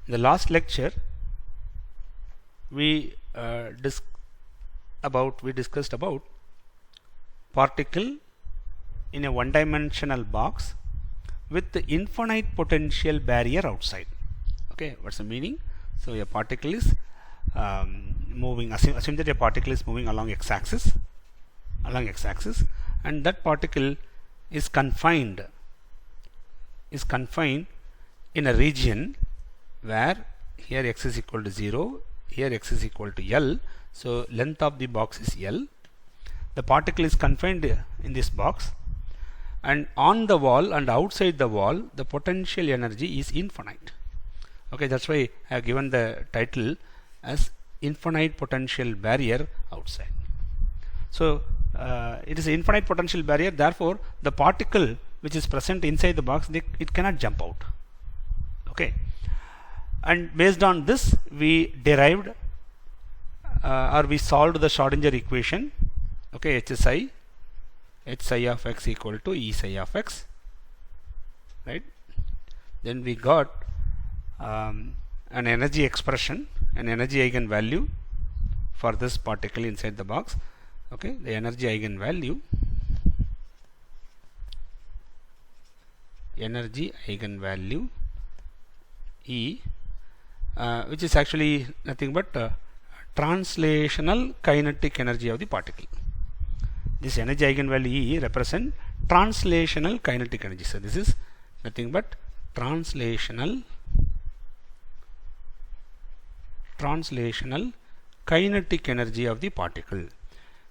In the last lecture, we discussed about particle in a one-dimensional box with the infinite potential barrier outside. Okay, what's the meaning? So a particle is moving. Assume that a particle is moving along x-axis, and that particle is confined in a region where here x is equal to 0, here x is equal to L. So length of the box is L. The particle is confined in this box, and on the wall and outside the wall the potential energy is infinite. Okay, that's why I have given the title as infinite potential barrier outside. So it is an infinite potential barrier, therefore the particle which is present inside the box, it cannot jump out. Okay, and based on this we derived or we solved the Schrodinger equation. Okay, HSI of x equal to E psi of x, right? Then we got an energy expression, an energy eigenvalue for this particle inside the box. Okay, the energy eigenvalue E, which is actually nothing but translational kinetic energy of the particle. This energy eigenvalue E represent translational kinetic energy. So this is nothing but translational kinetic energy of the particle,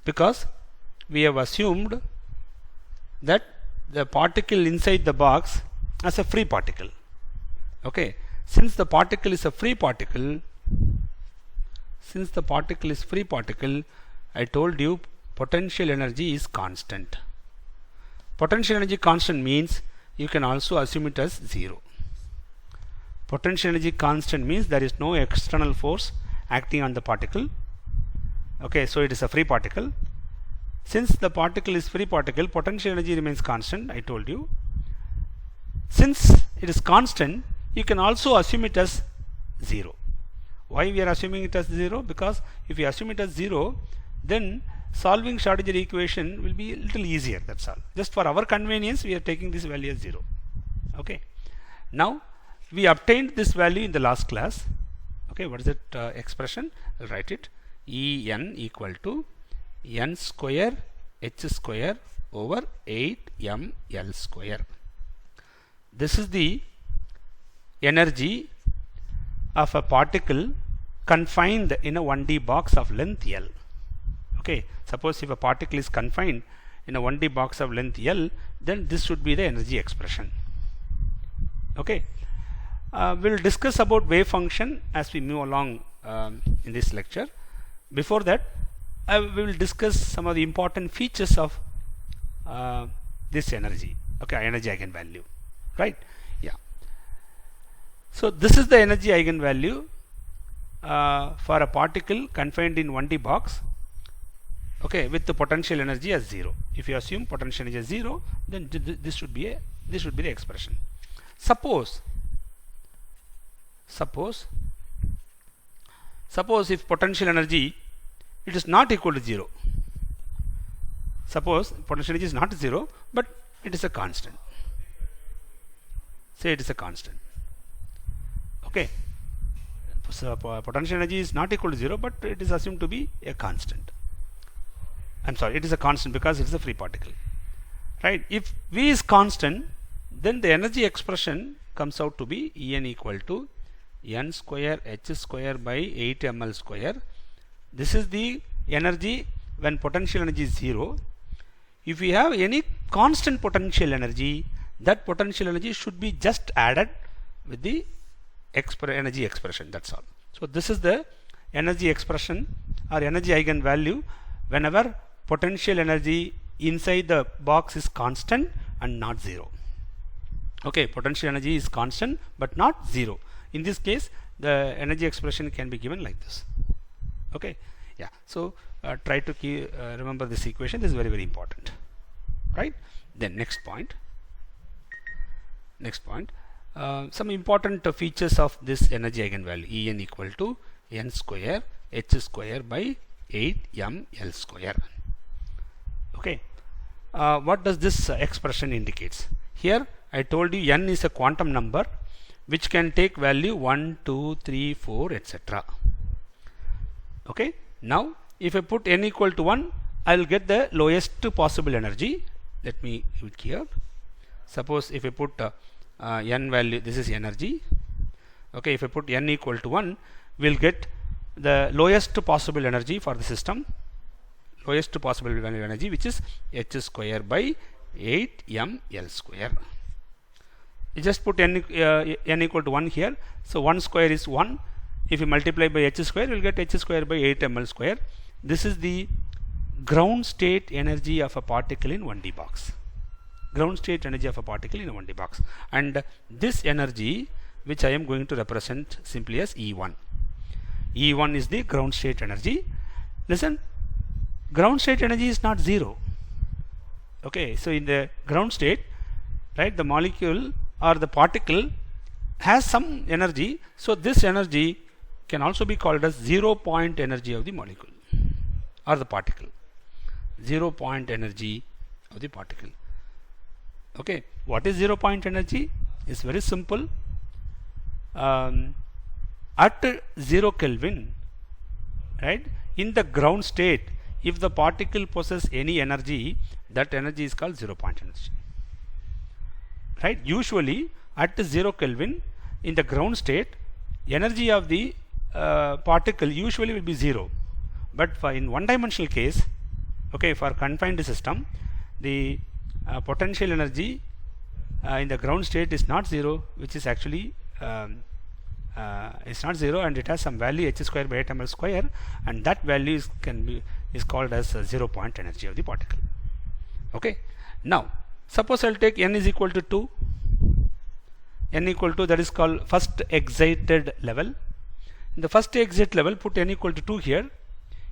because we have assumed that the particle inside the box as a free particle. Okay, since the particle is a free particle, I told you potential energy is constant. Potential energy constant means you can also assume it as 0. Potential energy constant means there is no external force acting on the particle. Okay, so it is a free particle. Since the particle is free particle, potential energy remains constant, I told you. Since it is constant, you can also assume it as 0. Why we are assuming it as 0? Because if you assume it as 0, then solving Schrodinger equation will be a little easier, that's all. Just for our convenience, we are taking this value as 0. Okay. Now, we obtained this value in the last class. Okay, what is that expression? I'll write it. En equal to n square h square over 8ml square. This is the energy of a particle confined in a 1D box of length L. Okay, suppose if a particle is confined in a 1D box of length L, then this should be the energy expression. Okay, we'll discuss about wave function as we move along in this lecture. Before that, we will discuss some of the important features of this energy. Okay, energy eigenvalue, right? Yeah. So this is the energy eigenvalue for a particle confined in 1D box. Okay, with the potential energy as 0. If you assume potential energy as 0, then this should be the expression. Suppose if potential energy it is not equal to 0. Suppose potential energy is not 0, but it is a constant. Say it is a constant. Okay. So potential energy is not equal to 0, but it is assumed to be a constant. I'm sorry, it is a constant because it is a free particle. Right? If V is constant, then the energy expression comes out to be En equal to n square h square by 8ml square. This is the energy when potential energy is 0. If we have any constant potential energy, that potential energy should be just added with the energy expression, that's all. So this is the energy expression or energy eigenvalue whenever potential energy inside the box is constant and not 0. Okay, potential energy is constant but not 0. In this case, the energy expression can be given like this. Okay, yeah. So try to remember this equation. This is very, very important, right? Then next point. some important features of this energy eigenvalue. En equal to n square h square by 8ml square. Okay. What does this expression indicates? Here I told you n is a quantum number which can take value 1, 2, 3, 4, etc. Okay. Now if I put n equal to 1, I will get the lowest possible energy. Let me give it here. Suppose if I put n value, this is energy. Okay, if I put n equal to 1, we will get the lowest possible energy for the system. Lowest possible value energy, which is h square by 8ml square. You just put n equal to 1 here. So 1 square is 1. If you multiply by h square, you will get h square by 8ml square. This is the ground state energy of a particle in 1D box. Ground state energy of a particle in a 1D box. And this energy, which I am going to represent simply as E1. E1 is the ground state energy. Listen, ground state energy is not 0. Okay, so in the ground state, right, the molecule or the particle has some energy. So this energy can also be called as 0 point energy of the molecule or the particle. 0 point energy of the particle. Okay, what is 0 point energy? It's very simple. At 0 Kelvin, right, in the ground state, if the particle possesses any energy, that energy is called 0 point energy. Right, usually at 0 Kelvin in the ground state, energy of the particle usually will be 0. But for in one dimensional case, okay, for confined system, the potential energy in the ground state is not 0, which is actually it's not 0, and it has some value h square by 8ml square, and that value is called as 0 point energy of the particle. Okay. Now suppose I'll take n is equal to 2. N equal to, that is called first excited level. In the first excited level, put n equal to 2 here.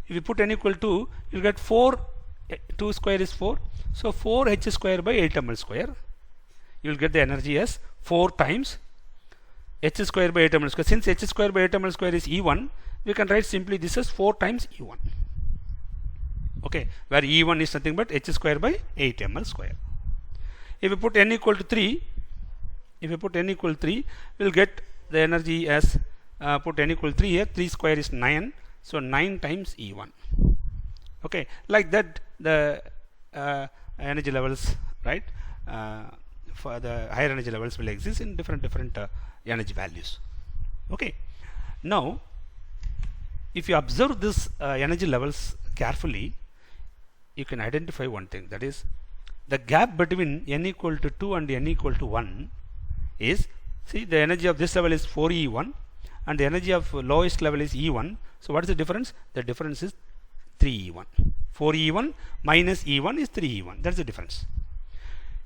If you put n equal to 2, you'll get 4. 2 square is 4. So 4 h square by 8ml square. You will get the energy as 4 times h square by 8ml square. Since h square by 8ml square is E1, we can write simply this as 4 times E1. Okay, where E1 is nothing but h square by 8ml square. If you put n equal to 3, we will get the energy as put n equal to 3 here. 3 square is 9, so 9 times E1. Okay, like that the energy levels, right, for the higher energy levels will exist in different energy values. Okay, now if you observe this energy levels carefully, you can identify one thing, that is the gap between n equal to 2 and n equal to 1 is, see, the energy of this level is 4E1 and the energy of lowest level is E1. So what is the difference? The difference is 3E1. 4E1 minus E1 is 3E1. That's the difference.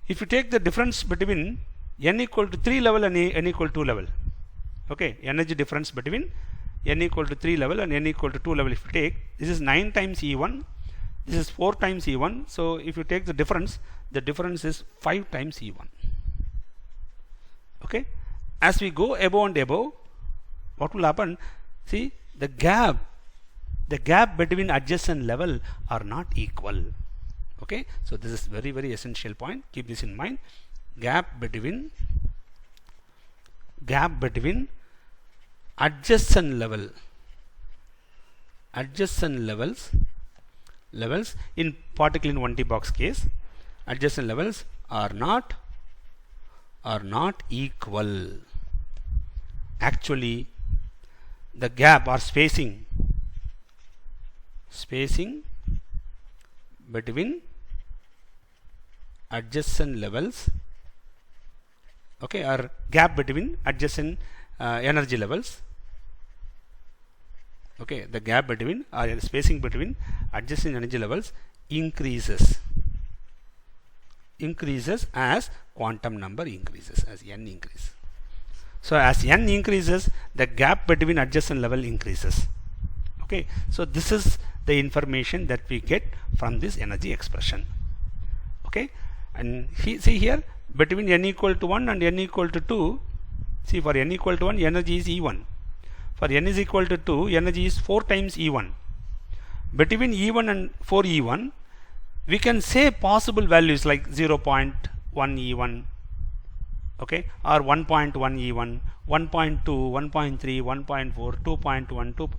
If you take the difference between n equal to 3 level and n equal to 2 level, okay, energy difference between n equal to 3 level and n equal to 2 level, if you take, this is 9 times E1, this is 4 times E1. So if you take the difference is 5 times E1. Okay, as we go above and above, what will happen? See, the gap between adjacent level are not equal. Okay, so this is very essential point. Keep this in mind. Gap between adjacent levels in particle in 1D box case, adjacent levels are not equal. Actually, the gap or spacing between adjacent levels, okay, or gap between adjacent energy levels, okay, the gap between or spacing between adjacent energy levels increases as quantum number increases, as n increases. So as n increases, the gap between adjacent level increases. Okay, so this is the information that we get from this energy expression. Okay, and see here, between n equal to 1 and n equal to 2, See, for n equal to 1, energy is E1. For n is equal to 2, energy is 4 times E1. Between E1 and 4E1, we can say possible values like 0.1 E1, okay, or 1.1 E1, 1.2, 1.3, 1.4, 2.1, 2.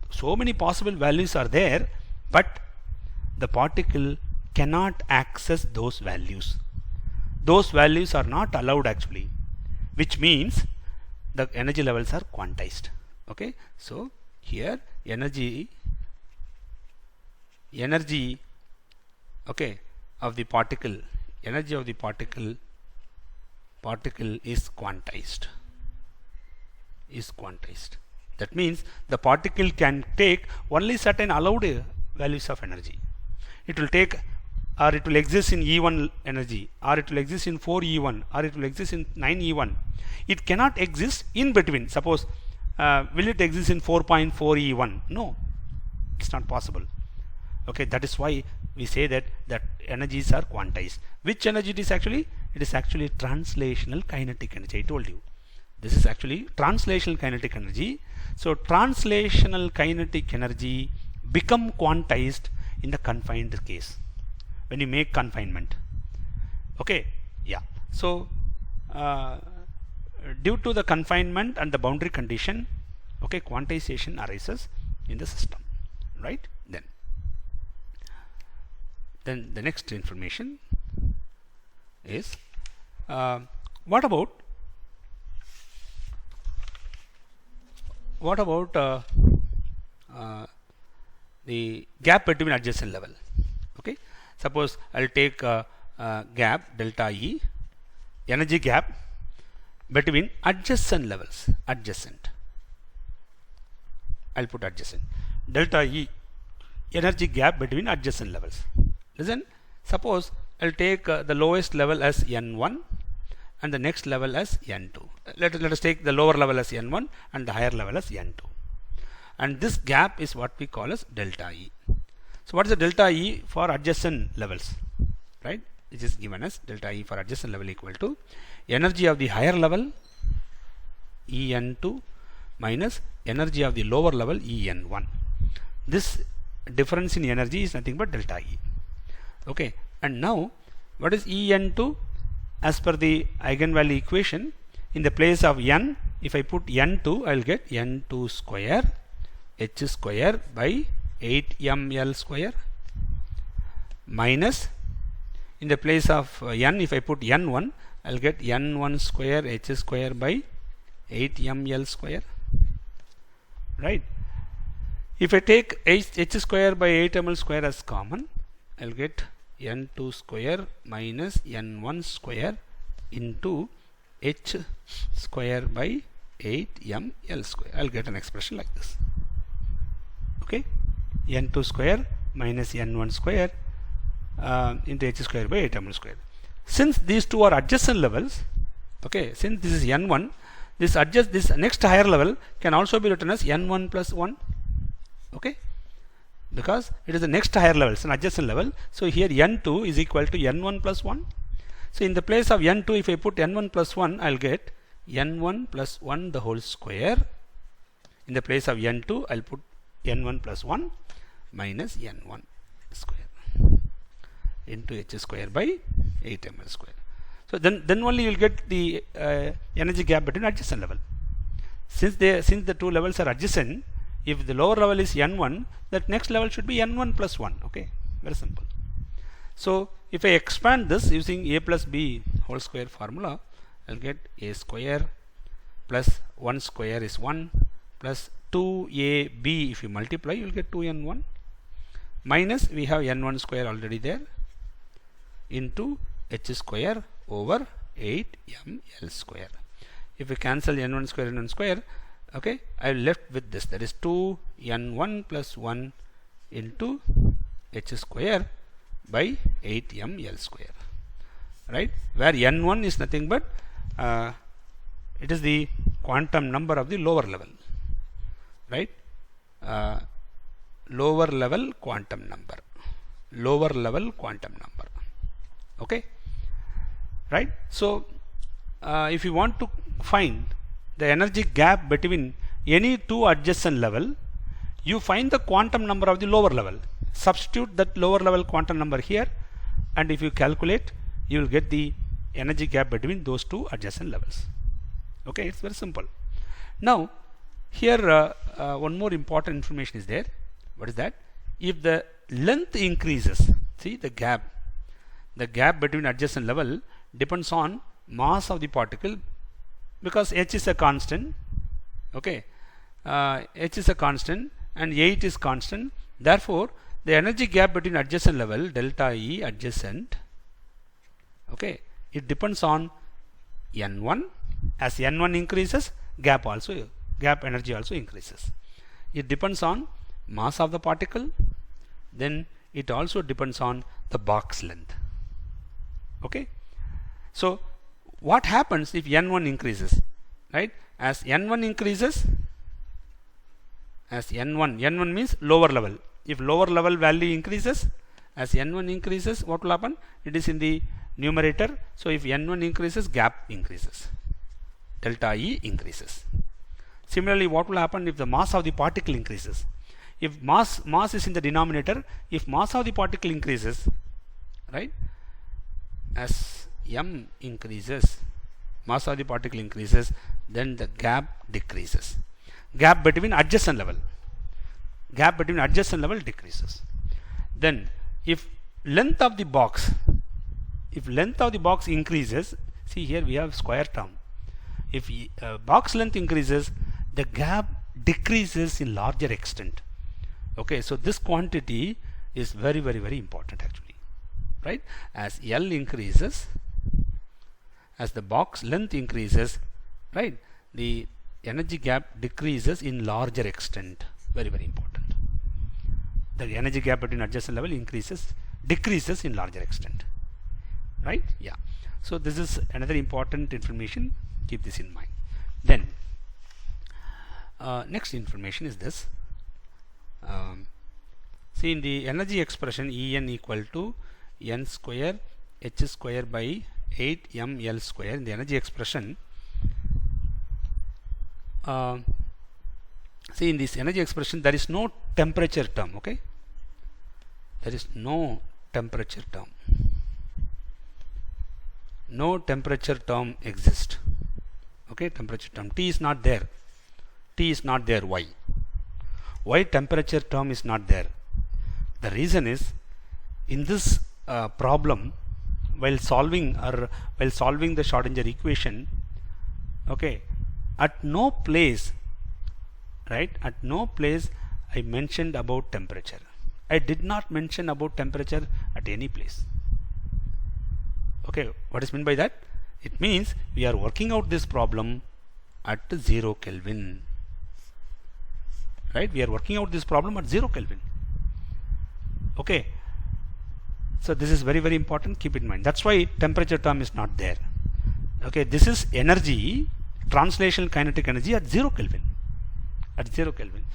So many possible values are there, but the particle cannot access those values. Those values are not allowed actually, which means the energy levels are quantized. Okay, so here energy okay, of the particle, energy of the particle is quantized. That means the particle can take only certain allowed values of energy. It will take, or it will exist in E1 energy, or it will exist in 4E1, or it will exist in 9E1. It cannot exist in between. Suppose will it exist in 4.4E1? No, it's not possible. Okay, that is why we say that energies are quantized. Which energy it is actually? It is actually translational kinetic energy. I told you, this is actually translational kinetic energy. So translational kinetic energy become quantized in the confined case when you make confinement. Okay, yeah. So due to the confinement and the boundary condition, okay, quantization arises in the system, right? Then the next information is what about the gap between adjacent level? Okay, suppose I'll take gap delta E, energy gap between adjacent levels. I'll put adjacent. Delta E, energy gap between adjacent levels. Listen, suppose I'll take the lowest level as N1 and the next level as N2. Let us take the lower level as N1 and the higher level as N2. And this gap is what we call as delta E. So what is the delta E for adjacent levels? Right? It is given as delta E for adjacent level equal to energy of the higher level En2 minus energy of the lower level En1. This difference in energy is nothing but delta E. Okay, and now what is En2? As per the eigenvalue equation, in the place of n, if I put n2, I will get n2 square h square by 8ml square minus, in the place of n, if I put n1, I will get n1 square h square by 8ml square, right? If I take h square by 8ml square as common, I will get n2 square minus n1 square into h square by 8ml square. I will get an expression like this. Okay, n2 square minus n1 square into h square by 8ml square. Since these two are adjacent levels, okay, since this is n1, this next higher level can also be written as n1 plus 1. Okay, because it is the next higher level, it's an adjacent level. So here n2 is equal to n1 plus 1. So in the place of n2, if I put n1 plus 1, I will get n1 plus 1 the whole square. In the place of n2, I will put n1 plus 1 minus n1 square into h square by 8ml square. So then only you will get the energy gap between adjacent level. Since the two levels are adjacent, if the lower level is n1, that next level should be n1 plus 1. Okay, very simple. So if I expand this using a plus b whole square formula, I will get a square plus 1 square is 1 plus 2ab, if you multiply you will get 2n1 minus, we have n1 square already there, into h square over 8ml square. If we cancel n1 square, okay, I am left with this, that is 2n1 plus 1 into h square by 8ml square, right, where n1 is nothing but it is the quantum number of the lower level, right, lower level quantum number, okay, right. So if you want to find the energy gap between any two adjacent level, you find the quantum number of the lower level. Substitute that lower level quantum number here, and if you calculate, you will get the energy gap between those two adjacent levels. Okay, it's very simple. Now here one more important information is there. What is that? If the length increases, see the gap between adjacent level depends on mass of the particle, because h is a constant. Okay, h is a constant and 8 is constant. Therefore the energy gap between adjacent level, delta E adjacent, okay, it depends on n1. As n1 increases, gap energy also increases. It depends on mass of the particle, then it also depends on the box length. Okay, so what happens if n1 increases, right? As n1 increases, as n1 means lower level. If lower level value increases, as n1 increases, what will happen? It is in the numerator. So if n1 increases, gap increases, delta E increases. Similarly, what will happen if the mass of the particle increases? If mass is in the denominator, if mass of the particle increases, right, as m increases, mass of the particle increases, then the gap decreases. Gap between adjacent level decreases. Then if length of the box increases, see here we have square term. If box length increases, the gap decreases in larger extent. Okay, so this quantity is very, very, very important actually, right? As L increases, as the box length increases, right, the energy gap decreases in larger extent. Very, very important. The energy gap between adjacent level decreases in larger extent, right? Yeah. So this is another important information. Keep this in mind. Then next information is this. See, in the energy expression, En equal to n square h square by 8 ml square, in the energy expression, see, in this energy expression there is no temperature term. Okay, there is no temperature term. No temperature term exists. Okay, temperature term T is not there. Why temperature term is not there? The reason is, in this problem, while solving the Schrodinger equation, okay, at no place I mentioned about temperature. I did not mention about temperature at any place. Okay, what is meant by that? It means we are working out this problem at 0 Kelvin. Right? We are working out this problem at 0 Kelvin. Okay. So this is very, very important. Keep in mind. That's why temperature term is not there. Okay. This is energy, translational kinetic energy at 0 Kelvin. At 0 Kelvin.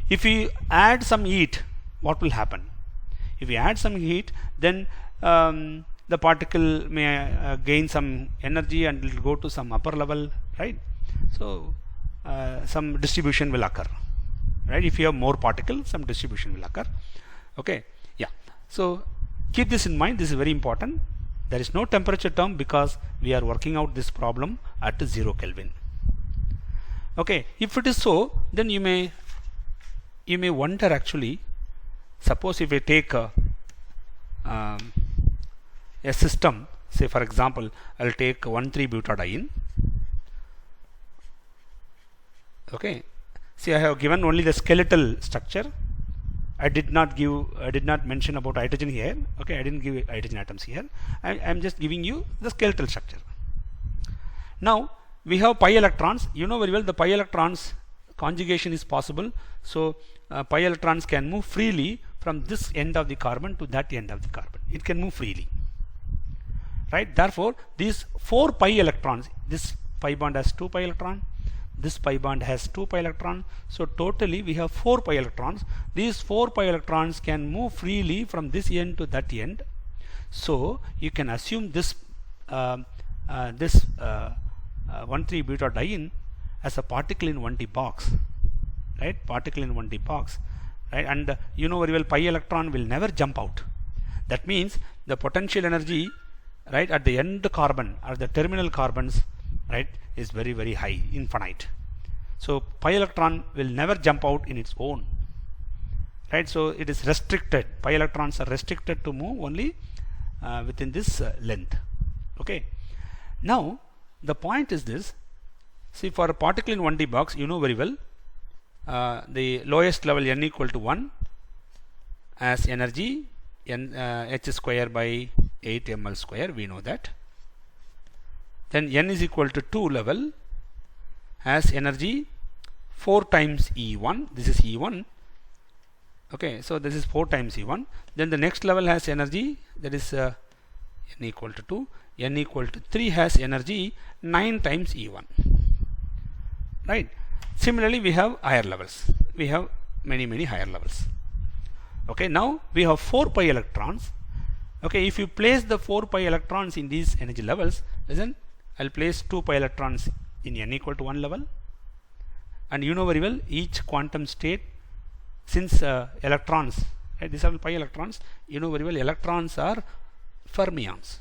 If we add some heat, what will happen? If we add some heat, then the particle may gain some energy and it will go to some upper level, right? So some distribution will occur, right? If you have more particle, some distribution will occur. Okay, yeah. So keep this in mind. This is very important. There is no temperature term because we are working out this problem at 0 Kelvin. Okay, if it is so, then you may wonder actually. Suppose if we take a system, say for example, I'll take 1,3-butadiene. Okay, see, I have given only the skeletal structure. I did not mention about hydrogen here. Okay, I didn't give hydrogen atoms here. I am just giving you the skeletal structure. Now we have pi electrons. You know very well the pi electrons conjugation is possible. So pi electrons can move freely from this end of the carbon to that end of the carbon. It can move freely, right? Therefore these 4 pi electrons, this pi bond has 2 pi electron, this pi bond has 2 pi electron, so totally we have 4 pi electrons. These 4 pi electrons can move freely from this end to that end. So you can assume this 1,3-butadiene as a particle in 1D box, right? Particle in 1D box, right? And you know very well pi electron will never jump out. That means the potential energy, right, at the end carbon or the terminal carbons, right, is very, very high, infinite. So pi electron will never jump out in its own, right? So it is restricted. Pi electrons are restricted to move only within this length. Okay. Now the point is this. See, for a particle in 1D box, you know very well the lowest level n equal to 1 as energy h square by 8 ml square, we know that. Then n is equal to 2 level has energy 4 times E1. This is E1. Okay, so this is 4 times E1. Then the next level has energy, that is n equal to 2. N equal to 3 has energy 9 times E1. Right. Similarly, we have higher levels. We have many higher levels. Okay, now we have 4 pi electrons. Okay, if you place the 4 pi electrons in these energy levels, listen, I'll place 2 pi electrons in n equal to 1 level. And you know very well each quantum state, since electrons, right, these are pi electrons, you know very well electrons are fermions.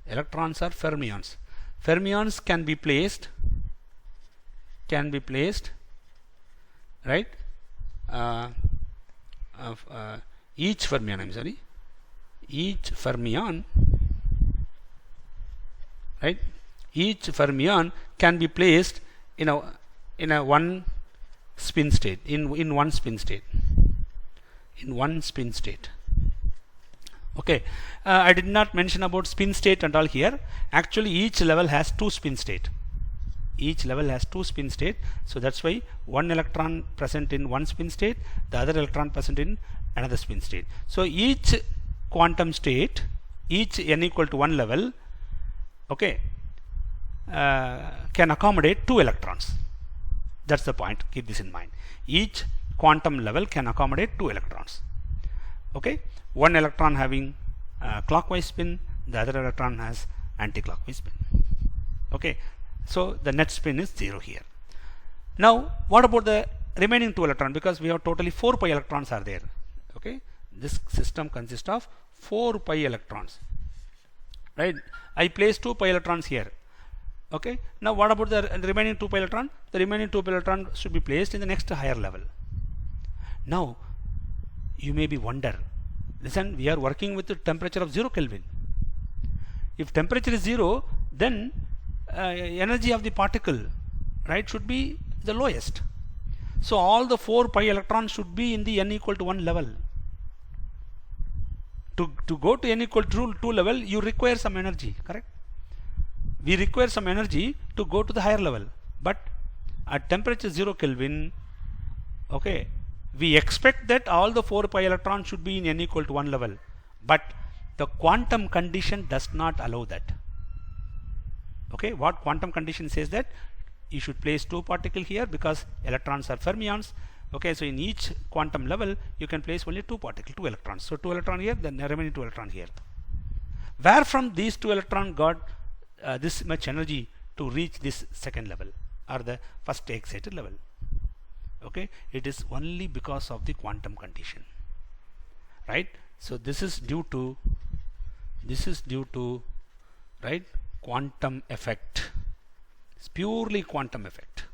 Electrons are fermions. Fermions can be placed, right, each fermion, each fermion, right, each fermion can be placed in a one spin state, in one spin state. Okay, I did not mention about spin state and all here. Actually, each level has 2 spin state. So that's why one electron present in one spin state, the other electron present in another spin state. So each quantum state, each n equal to 1 level, okay, can accommodate 2 electrons. That's the point. Keep this in mind. Each quantum level can accommodate 2 electrons. Okay, one electron having clockwise spin, the other electron has anti-clockwise spin. Okay, so the net spin is 0 here. Now what about the remaining 2 electrons? Because we have totally 4 pi electrons are there. Okay, this system consists of 4 pi electrons, right? I place 2 pi electrons here. Okay, now what about the remaining 2 pi electron? The remaining 2 pi electron should be placed in the next higher level. Now you may be wonder, listen, we are working with the temperature of 0 Kelvin. If temperature is 0, then energy of the particle, right, should be the lowest. So all the 4 pi electrons should be in the n equal to 1 level. To go to n equal to 2 level, you require some energy, correct? We require some energy to go to the higher level. But at temperature 0 Kelvin, okay, we expect that all the 4 pi electrons should be in n equal to 1 level. But the quantum condition does not allow that. Okay, what quantum condition says that you should place 2 particles here because electrons are fermions. Okay, so in each quantum level you can place only 2 particles, 2 electrons. So 2 electrons here, then the remaining 2 electrons here. Where from these 2 electrons got this much energy to reach this second level or the first excited level? Okay, it is only because of the quantum condition, right? So this is due to right, quantum effect. It's purely quantum effect.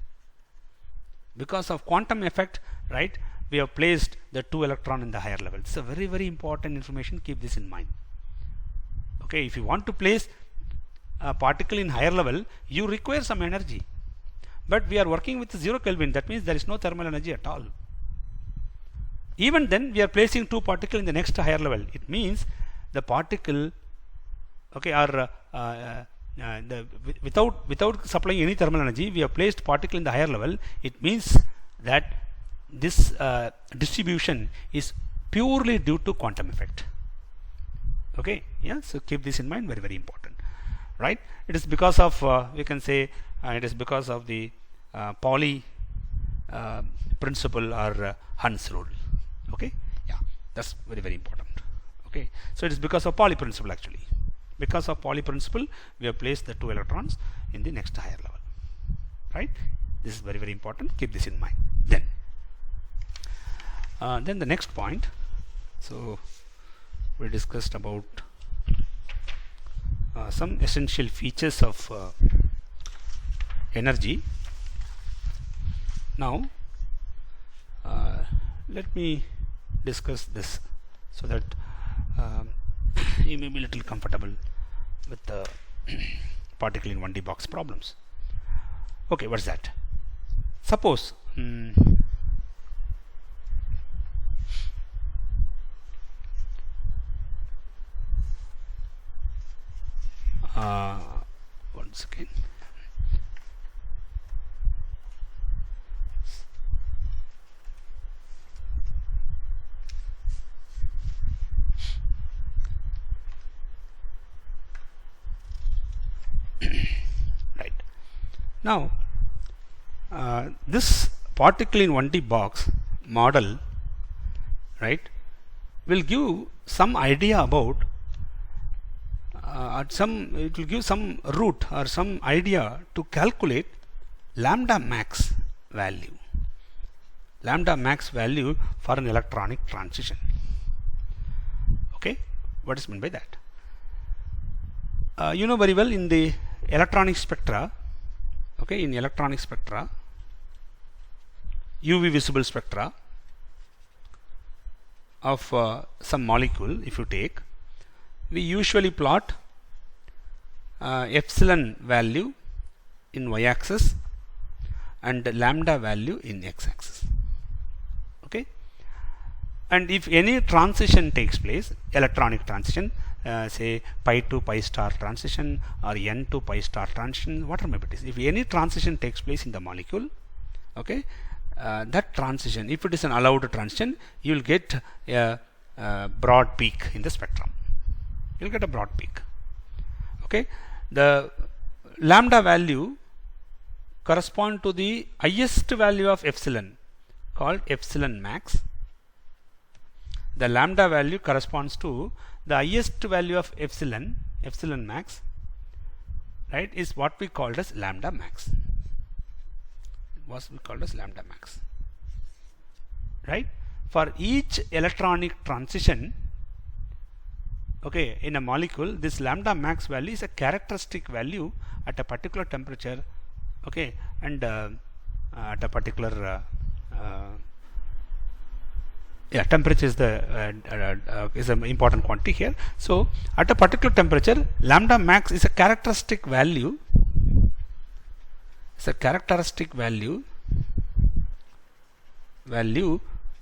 Because of quantum effect, right, we have placed the 2 electron in the higher level. It's a very important information. Keep this in mind. Okay, if you want to place a particle in higher level, you require some energy. But we are working with 0 Kelvin. That means there is no thermal energy at all. Even then, we are placing 2 particles in the next higher level. It means the particle, okay, are without supplying any thermal energy, we have placed particle in the higher level. It means that this distribution is purely due to quantum effect. Okay, yeah. So keep this in mind. Very important, right? It is because of we can say it is because of the Pauli principle or Hund's rule. Okay, yeah, that's very important. Okay, so it is because of Pauli principle actually. Because of Pauli principle, we have placed the 2 electrons in the next higher level. right? This is very, very important. Keep this in mind. Then the next point. So we discussed about some essential features of energy. Now let me discuss this so that you may be a little comfortable with the particle in 1D box problems. Okay, what's that? Suppose once again, right. Now this particle in 1D box model, right, will give some idea about it will give some root or some idea to calculate lambda max value for an electronic transition. Okay, what is meant by that? You know very well, in the electronic spectra, okay, in electronic spectra, UV visible spectra of some molecule, if you take, we usually plot epsilon value in y-axis and lambda value in x-axis. Okay, and if any transition takes place, electronic transition, say pi to pi star transition or n to pi star transition, whatever may be it is, if any transition takes place in the molecule, okay, that transition, if it is an allowed transition, you will get a broad peak in the spectrum. You will get a broad peak. Okay, the lambda value correspond to the highest value of epsilon, called epsilon max. The lambda value corresponds to the highest value of epsilon max, right, is what we called as lambda max. Right? For each electronic transition, okay, in a molecule, this lambda max value is a characteristic value at a particular temperature, okay, and at a particular temperature is an important quantity here. So at a particular temperature, lambda max is a characteristic value. It's a characteristic value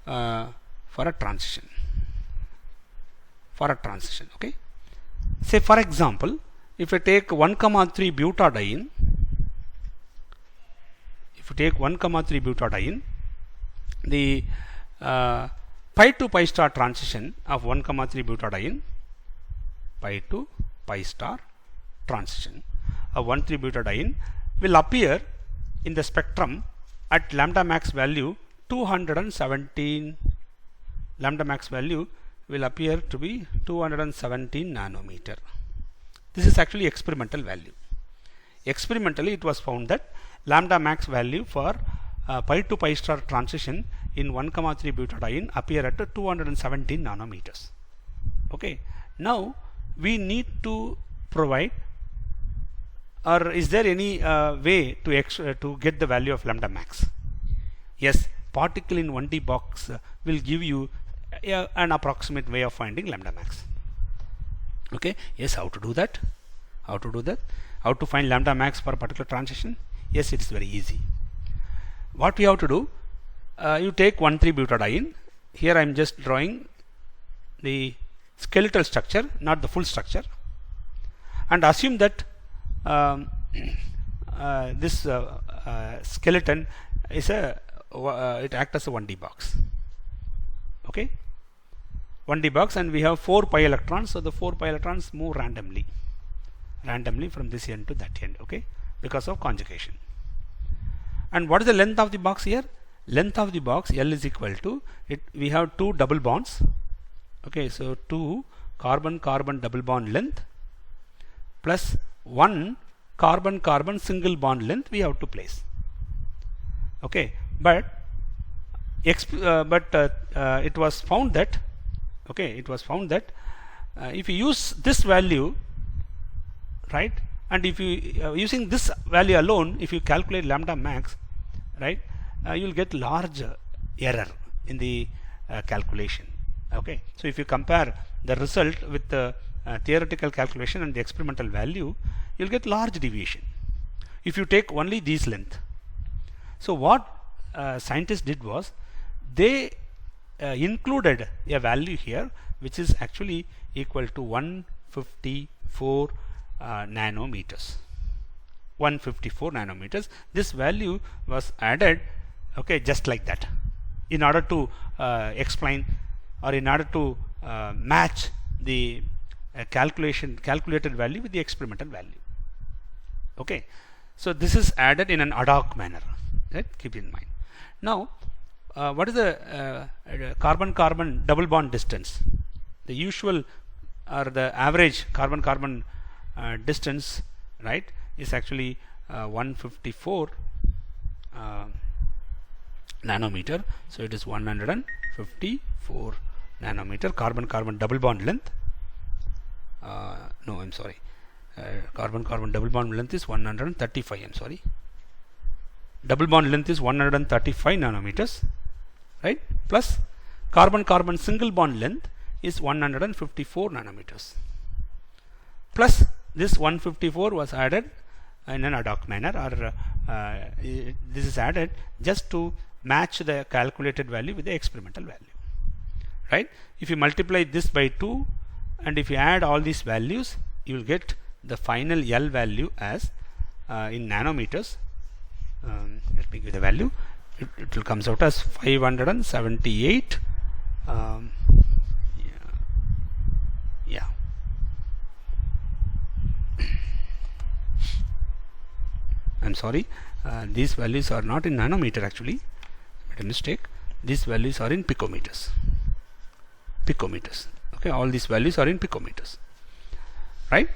for a transition. Okay. Say for example, if I take 1,3 butadiene, the pi to pi star transition of 1,3 butadiene, pi to pi star transition of 1,3 butadiene will appear in the spectrum at lambda max value 217. Lambda max value will appear to be 217 nanometer. This is actually experimental value. Experimentally, it was found that lambda max value for pi to pi star transition in 1,3 butadiene appear at 217 nanometers. Okay. Now we need to provide, or is there any way to get the value of lambda max? Yes, particle in 1D box will give you an approximate way of finding lambda max. Okay. Yes, how to do that? How to find lambda max for a particular transition? Yes, it is very easy. What we have to do, you take 1,3 butadiene. Here I am just drawing the skeletal structure, not the full structure, and assume that this skeleton is it acts as a 1D box. Okay, 1D box, and we have 4 pi electrons. So the 4 pi electrons move randomly from this end to that end. Okay, because of conjugation. And what is the length of the box here? Length of the box, L is equal to it. We have 2 double bonds. Okay, so 2 carbon-carbon double bond length plus 1 carbon-carbon single bond length we have to place. Okay, but it was found that if you use this value, right, and if you using this value alone, if you calculate lambda max, right, you will get large error in the calculation. Okay, so if you compare the result with the theoretical calculation and the experimental value, you will get large deviation if you take only these length. So what scientists did was they included a value here which is actually equal to 154 nanometers. 154 nanometers. This value was added, okay, just like that, in order to explain, or in order to match the calculated value with the experimental value. Okay, so this is added in an ad hoc manner, right? Keep in mind. Now what is the carbon-carbon double bond distance? The usual or the average carbon-carbon distance, right, is actually 154 nanometer. So it is 154 nanometer carbon-carbon double bond length. No, I'm sorry. Carbon-carbon double bond length is 135. I'm sorry. Double bond length is 135 nanometers, right? Plus carbon-carbon single bond length is 154 nanometers. Plus this 154 was added in an ad hoc manner, or this is added just to match the calculated value with the experimental value, right? If you multiply this by 2 and if you add all these values, you will get the final L value as in nanometers. Let me give the value. It will comes out as 578. Yeah. I'm sorry. These values are not in nanometer actually. Made a mistake. These values are in picometers. Okay, all these values are in picometers, right?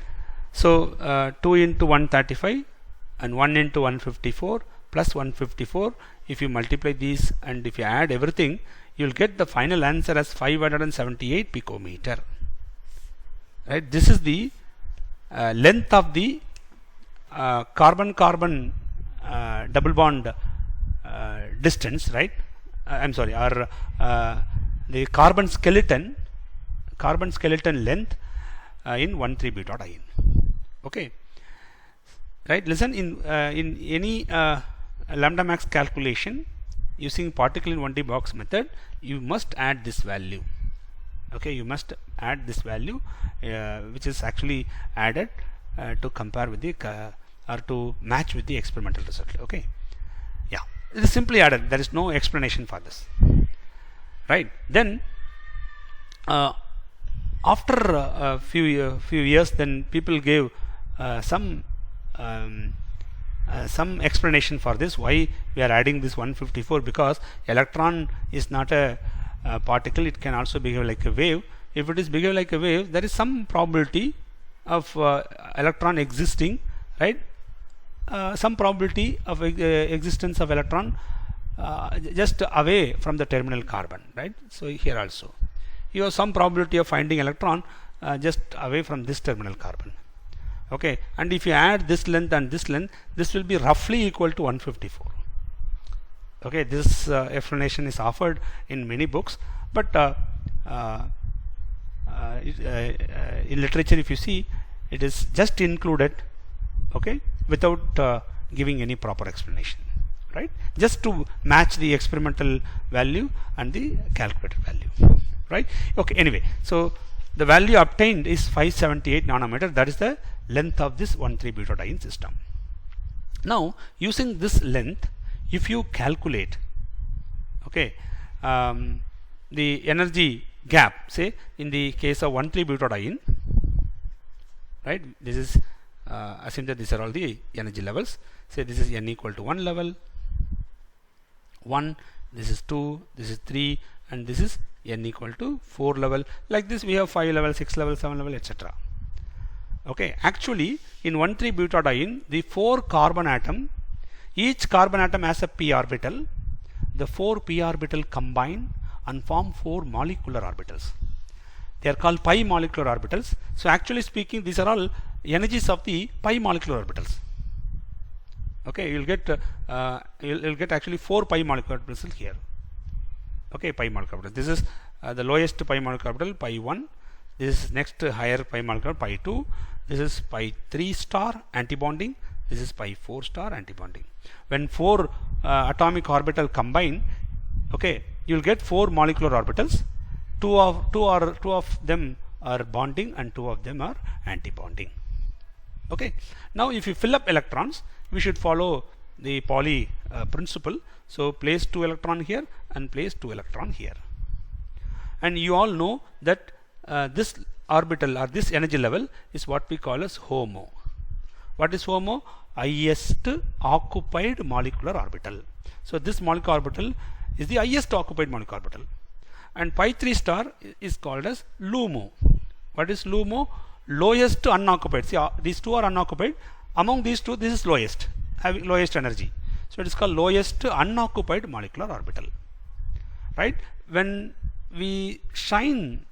So 2 into 135 and 1 into 154 plus 154, if you multiply these and if you add everything, you will get the final answer as 578 picometer, right? This is the length of the carbon-carbon double bond distance, right? I'm sorry, or the carbon skeleton length in 1,3-butadiene. Okay, right? Listen, in any lambda max calculation using particle in 1D box method, you must add this value. Okay, you must add this value which is actually added to compare with the or to match with the experimental result. Okay, yeah, it is simply added. There is no explanation for this, right? Then after a few years, then people gave some explanation for this, why we are adding this 154, because electron is not a particle, it can also behave like a wave. If it is behave like a wave, there is some probability of electron existing, right? Some probability of existence of electron just away from the terminal carbon, right? So here also you have some probability of finding electron just away from this terminal carbon. Okay, and if you add this length and this length, this will be roughly equal to 154. Okay, this explanation is offered in many books, but in literature, if you see, it is just included, okay, without giving any proper explanation, right? Just to match the experimental value and the calculated value, right? Okay, anyway, so the value obtained is 578 nanometer. That is the length of this 1,3-butadiene system. Now, using this length, if you calculate, okay, the energy gap, say in the case of 1,3-butadiene, right? This is assume that these are all the energy levels. Say this is n equal to 1 level, 1, this is 2, this is 3, and this is n equal to 4 level. Like this, we have 5 level, 6 level, 7 level, etc. Okay, actually in 1,3-butadiene, the 4 carbon atom Each carbon atom has a p orbital. The 4 p orbital combine and form 4 molecular orbitals. They are called pi molecular orbitals. So actually speaking, these are all energies of the pi molecular orbitals. Okay, you'll get actually 4 pi molecular orbitals here. Okay, pi molecular orbital. This is the lowest pi molecular orbital, pi 1. This is next higher pi molecular, pi 2. This is pi 3 star antibonding. This is pi 4 star antibonding. When 4 atomic orbital combine, okay, you'll get 4 molecular orbitals. Two of them are bonding and 2 of them are antibonding. Okay. Now, if you fill up electrons, we should follow the Pauli principle. So place 2 electron here and place 2 electron here. And you all know that this orbital or this energy level is what we call as HOMO. What is HOMO? Highest occupied molecular orbital. So this molecular orbital is the highest occupied molecular orbital. And pi 3 star is called as LUMO. What is LUMO? Lowest unoccupied. See, these two are unoccupied. Among these two, this is lowest, having lowest energy. So it is called lowest unoccupied molecular orbital. Right? When we shine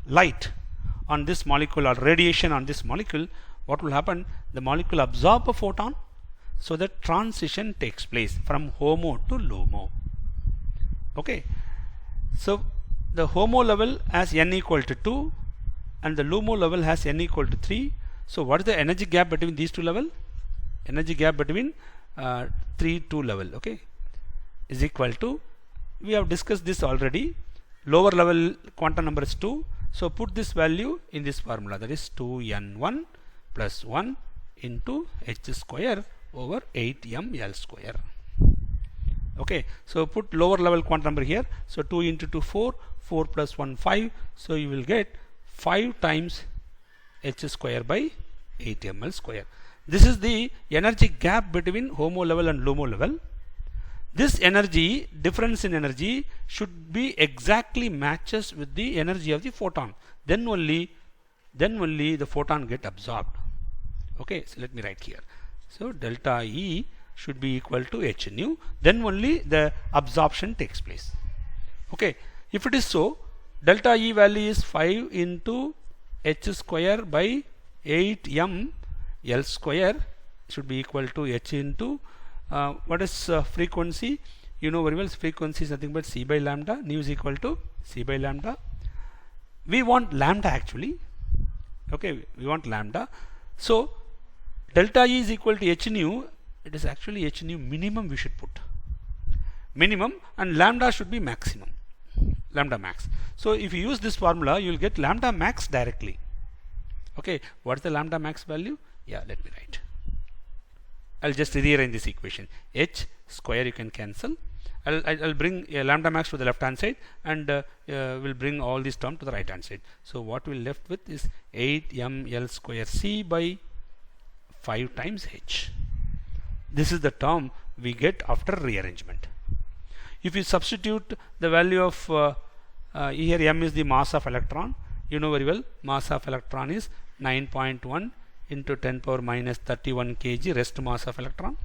light on this molecule or radiation on this molecule, what will happen? The molecule absorb a photon, so that transition takes place from HOMO to LUMO. Okay. So the HOMO level has n equal to 2 and the LUMO level has n equal to 3. So what is the energy gap between these two level? Energy gap between 3-2 level, okay, is equal to, we have discussed this already, lower level quantum number is 2. So put this value in this formula, that is 2n1 plus 1 into h square over 8ml square. Okay, so put lower level quantum number here. So 2 into 2 4, 4 plus 1 5. So you will get 5 times h square by 8ml square. This is the energy gap between HOMO level and LUMO level. This energy, difference in energy, should be exactly matches with the energy of the photon. Then only the photon get absorbed. Okay, so let me write here. So delta E should be equal to h nu. Then only the absorption takes place. Okay, if it is so, delta E value is 5 into h square by 8m L square should be equal to h into what is frequency? You know very well, frequency is nothing but c by lambda. Nu is equal to c by lambda. We want lambda actually. Okay, we want lambda. So delta E is equal to h nu. It is actually h nu minimum we should put. Minimum, and lambda should be maximum. Lambda max. So if you use this formula, you will get lambda max directly. Okay, what is the lambda max value? Yeah, let me write. I'll just rearrange this equation. H square you can cancel. I'll bring lambda max to the left hand side, and we'll bring all these terms to the right hand side. So what we'll left with is 8ml square c by 5 times h. This is the term we get after rearrangement. If you substitute the value of here m is the mass of electron, you know very well mass of electron is 9.1 into 10 power minus 31 kg rest mass of electron.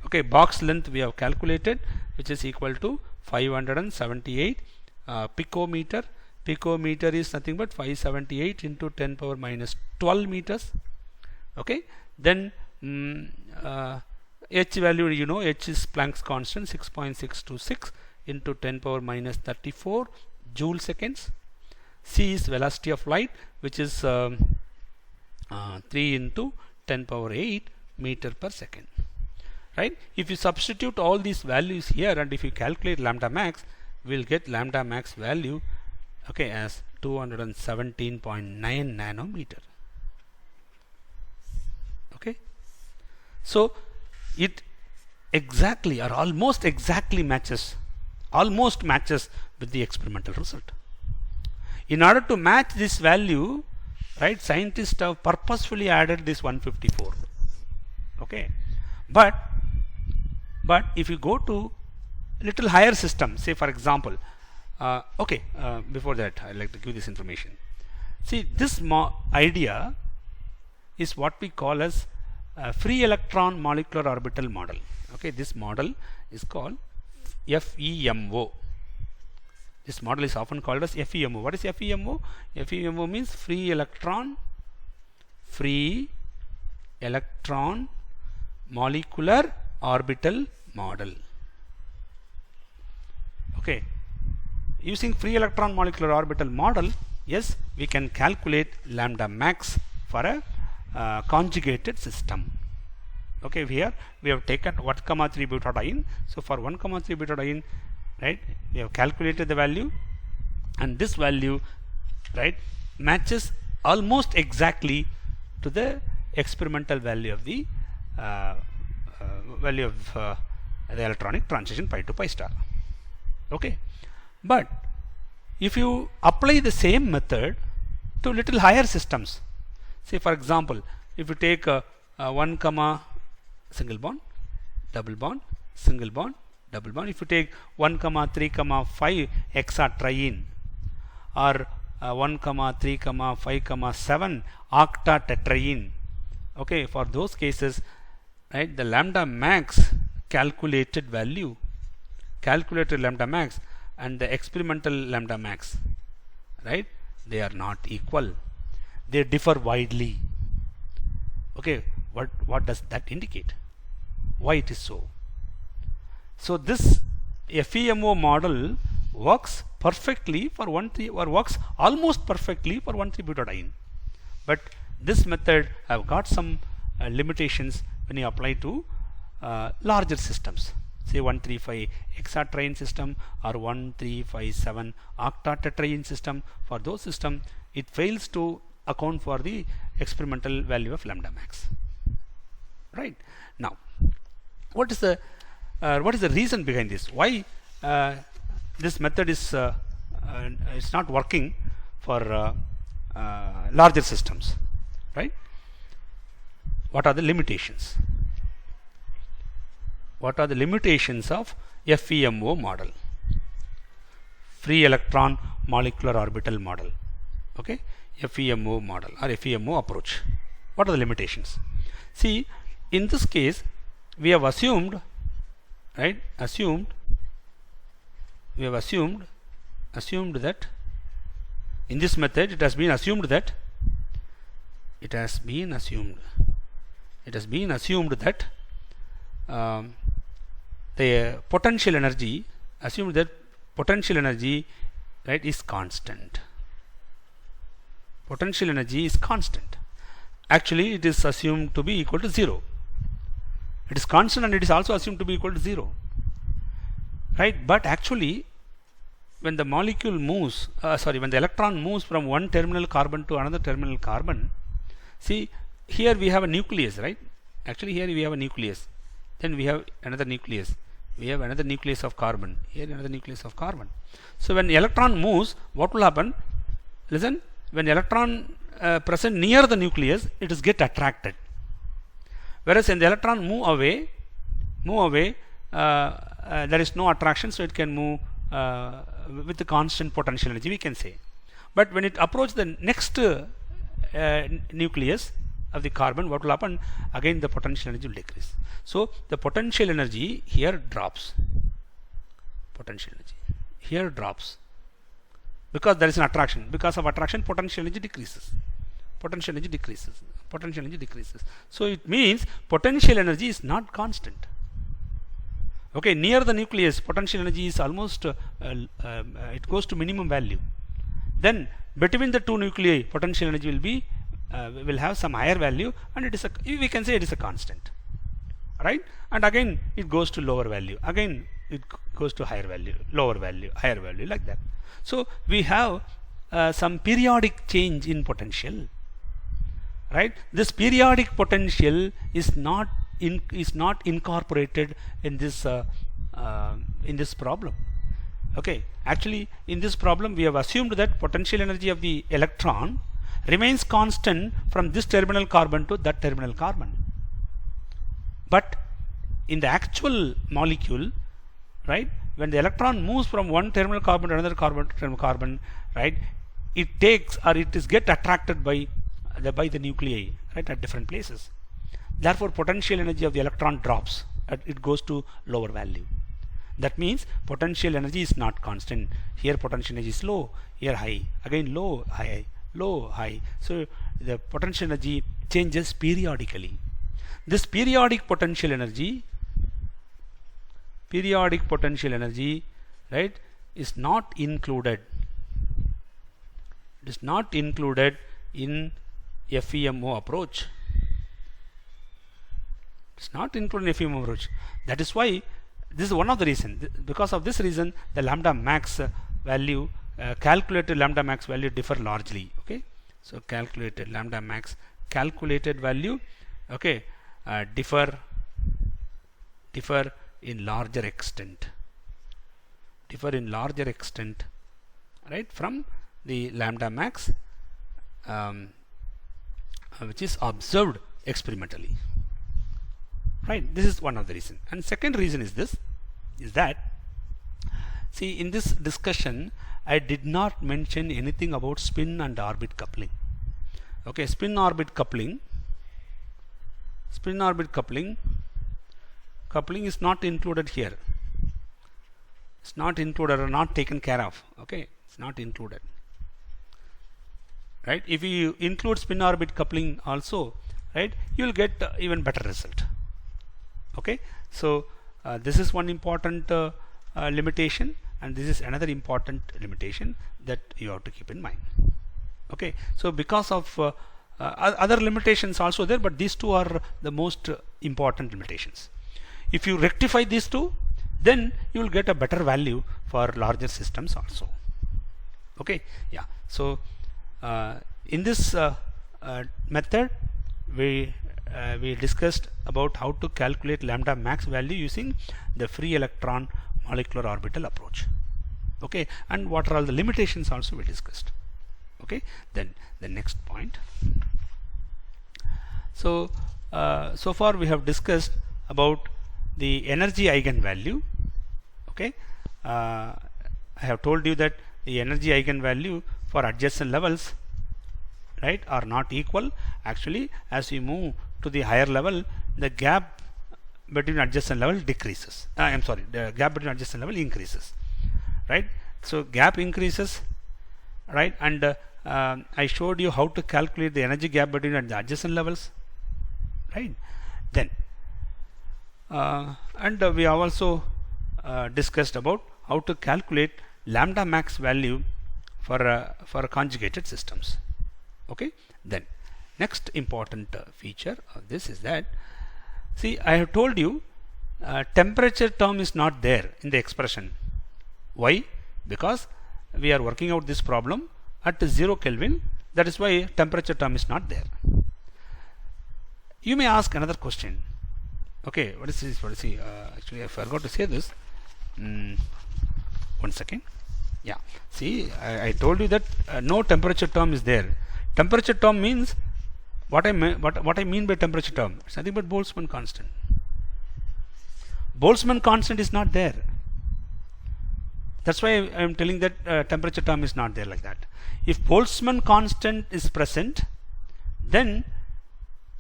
Okay, box length we have calculated, which is equal to 578 picometer. Picometer is nothing but 578 into 10 power minus 12 meters. Okay, then h value, you know, h is Planck's constant 6.626 into 10 power minus 34 joule seconds. C is velocity of light, which is 3 into 10 power 8 meter per second. Right? If you substitute all these values here and if you calculate lambda max, we will get lambda max value, okay, as 217.9 nanometer. Okay, so it exactly or almost exactly matches with the experimental result. In order to match this value, right, scientists have purposefully added this 154. Okay, but if you go to little higher system, say for example, before that I'd like to give this information. See, this idea is what we call as free electron molecular orbital model. Okay, this model is called FEMO. This model is often called as FEMO. What is FEMO? FEMO means free electron molecular orbital model. Okay, using free electron molecular orbital model, yes, we can calculate lambda max for a conjugated system. Okay, here we have taken 1,3 butadiene. So for 1,3 butadiene, right, we have calculated the value, and this value, right, matches almost exactly to the experimental value of the the electronic transition pi to pi star. Okay, but if you apply the same method to little higher systems, say for example, if you take 1, single bond, double bond, single bond, double bond. If you take 1, 3, 5 hexatriene, or 1, 3, 5, 7 octatetraene. Okay, for those cases, right, the lambda max calculated lambda max and the experimental lambda max, right, they are not equal. They differ widely. Okay, what does that indicate? Why it is so? So this FEMO model works perfectly for 1,3 or works almost perfectly for 1,3 butadiene, but this method have got some limitations when you apply to larger systems, say 135 hexatriene system or 1357 octatetraene system. For those system, it fails to account for the experimental value of lambda max. Right now, what is the reason behind this? Why this method is not working for larger systems? Right? What are the limitations? What are the limitations of FEMO model? Free electron molecular orbital model. Okay, FEMO model or FEMO approach. What are the limitations? See, in this case, we have assumed, right? We have assumed that in this method it has been assumed that the potential energy, right, is constant. Potential energy is constant. Actually, it is assumed to be equal to 0. It is constant and it is also assumed to be equal to 0. Right? But actually, when the molecule moves, when the electron moves from one terminal carbon to another terminal carbon, see, here we have a nucleus, right? Actually, here we have a nucleus. Then we have another nucleus. We have another nucleus of carbon. Here another nucleus of carbon. So when the electron moves, what will happen? Listen, when the electron present near the nucleus, it is get attracted. Whereas when the electron move away, there is no attraction, so it can move with the constant potential energy, we can say. But when it approaches the next nucleus of the carbon, what will happen? Again, the potential energy will decrease. So the potential energy here drops. Potential energy here drops because there is an attraction. Because of attraction, potential energy decreases. Potential energy decreases. Potential energy decreases. So it means potential energy is not constant. Okay, near the nucleus, potential energy is almost it goes to minimum value. Then between the two nuclei, potential energy will be will have some higher value, and it is we can say it is a constant, right? And again it goes to lower value. Again it goes to higher value, lower value, higher value, like that. So we have some periodic change in potential, right? This periodic potential is not incorporated in this problem. Okay, actually in this problem we have assumed that potential energy of the electron remains constant from this terminal carbon to that terminal carbon. But in the actual molecule, right, when the electron moves from one terminal carbon to another terminal carbon, right, it is get attracted by the nuclei, right, at different places. Therefore, potential energy of the electron drops. It goes to lower value. That means potential energy is not constant. Here potential energy is low, here high, again low, high, low, high. So the potential energy changes periodically. This periodic potential energy, right, is not included. It is not included in FEMO approach. It's not included in FEMO approach. That is why this is one of the reasons. Because of this reason, the lambda max value, calculated lambda max value differ largely. Okay, so calculated lambda max calculated value, okay, differ in larger extent. Right, from the lambda max which is observed experimentally. Right, this is one of the reasons. And second reason is this, is that, see, in this discussion I did not mention anything about spin and orbit coupling. Okay, spin orbit coupling is not included here. It's not included or not taken care of. Okay, it's not included. Right, if you include spin orbit coupling also, right, you will get even better result. Okay, so this is one important limitation, and this is another important limitation that you have to keep in mind. Okay, so because of other limitations also there, but these two are the most important limitations. If you rectify these two, then you will get a better value for larger systems also. Okay, yeah. So in this method we discussed about how to calculate lambda max value using the free electron molecular orbital approach. Okay, and what are all the limitations also we discussed. Okay, then the next point. So so far we have discussed about the energy eigenvalue. Okay, I have told you that the energy eigenvalue for adjacent levels, right, are not equal. Actually, as we move to the higher level, the gap between adjacent level decreases. The gap between adjacent level increases. Right, so gap increases. Right, and I showed you how to calculate the energy gap between the adjacent levels. Right, then and we have also discussed about how to calculate lambda max value for conjugated systems. Okay, then next important feature of this is that, see, I have told you temperature term is not there in the expression. Why? Because we are working out this problem at 0 Kelvin. That is why temperature term is not there. You may ask another question. Okay, what is this? Actually I forgot to say this. 1 second. Yeah, see, I told you that no temperature term is there. Temperature term means what I mean by temperature term. It's nothing but Boltzmann constant. Boltzmann constant is not there. That's why I am telling that temperature term is not there like that. If Boltzmann constant is present, then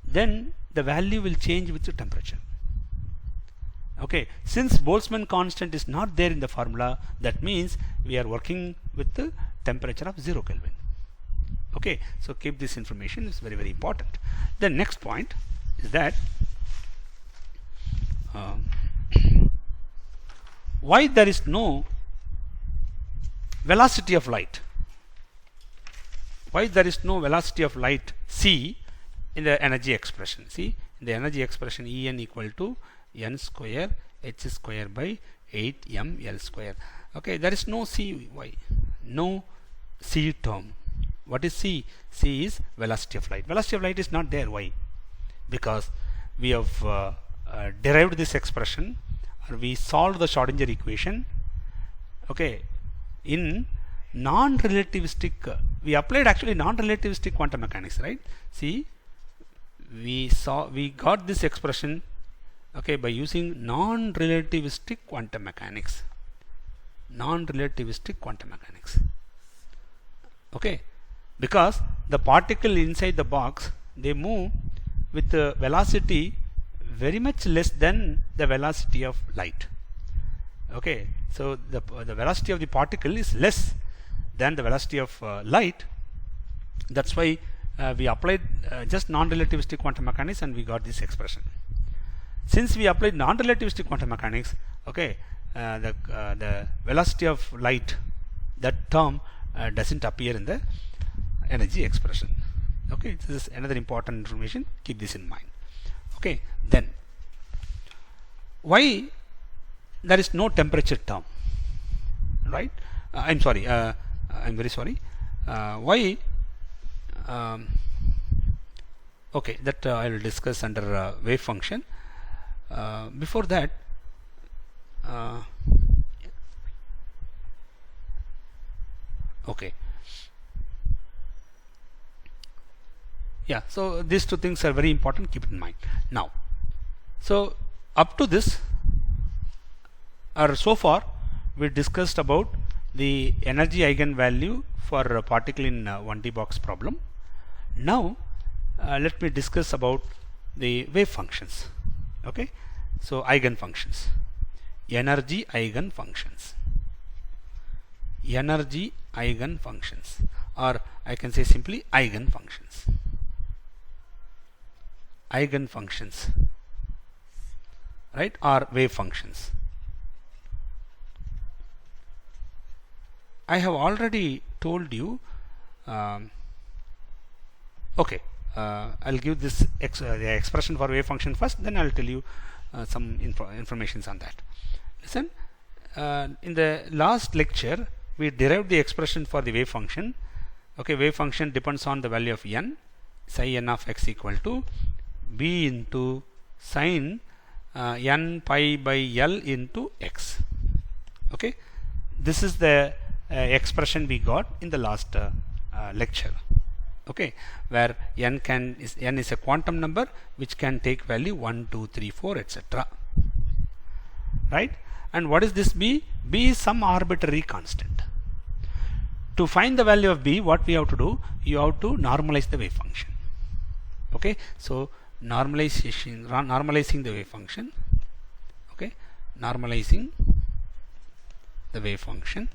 the value will change with the temperature. Okay, since Boltzmann constant is not there in the formula, that means we are working with the temperature of 0 Kelvin. Okay, so keep this information, is very, very important. The next point is that why there is no velocity of light? Why there is no velocity of light c in the energy expression? See, in the energy expression, En equal to n square h square by 8 ml square. Okay, there is no c. Why? No c term. What is c? C is velocity of light. Velocity of light is not there. Why? Because we have derived this expression, or we solved the Schrodinger equation. Okay, in non-relativistic, we applied actually non-relativistic quantum mechanics, right? See, we got this expression, okay, by using non-relativistic quantum mechanics. Non-relativistic quantum mechanics. Okay, because the particle inside the box, they move with the velocity very much less than the velocity of light. Okay, so the velocity of the particle is less than the velocity of light. That's why we applied just non-relativistic quantum mechanics and we got this expression. Since we applied non-relativistic quantum mechanics, okay, the velocity of light, that term doesn't appear in the energy expression. Okay, this is another important information. Keep this in mind. Okay, then why there is no temperature term, right? I'm sorry, I'm very sorry. Why? Okay, that I will discuss under wave function. Before that, okay, yeah, so these two things are very important. Keep it in mind. Now, so up to this, or so far, we discussed about the energy eigenvalue for a particle in 1D box problem. Now let me discuss about the wave functions. Okay, so eigenfunctions, energy eigenfunctions, energy eigenfunctions, or I can say simply eigenfunctions. Eigenfunctions, right, or wave functions. I have already told you. Okay, I'll give this the expression for wave function first, then I'll tell you some informations on that. Listen, in the last lecture we derived the expression for the wave function. Okay, wave function depends on the value of n, psi n of x equal to b into sine n pi by l into x. Okay, this is the expression we got in the last lecture. Okay, where n is a quantum number which can take value 1, 2, 3, 4, etc. Right? And what is this b? B is some arbitrary constant. To find the value of b, what we have to do? You have to normalize the wave function. Okay, so normalizing the wave function. Okay, normalizing the wave function.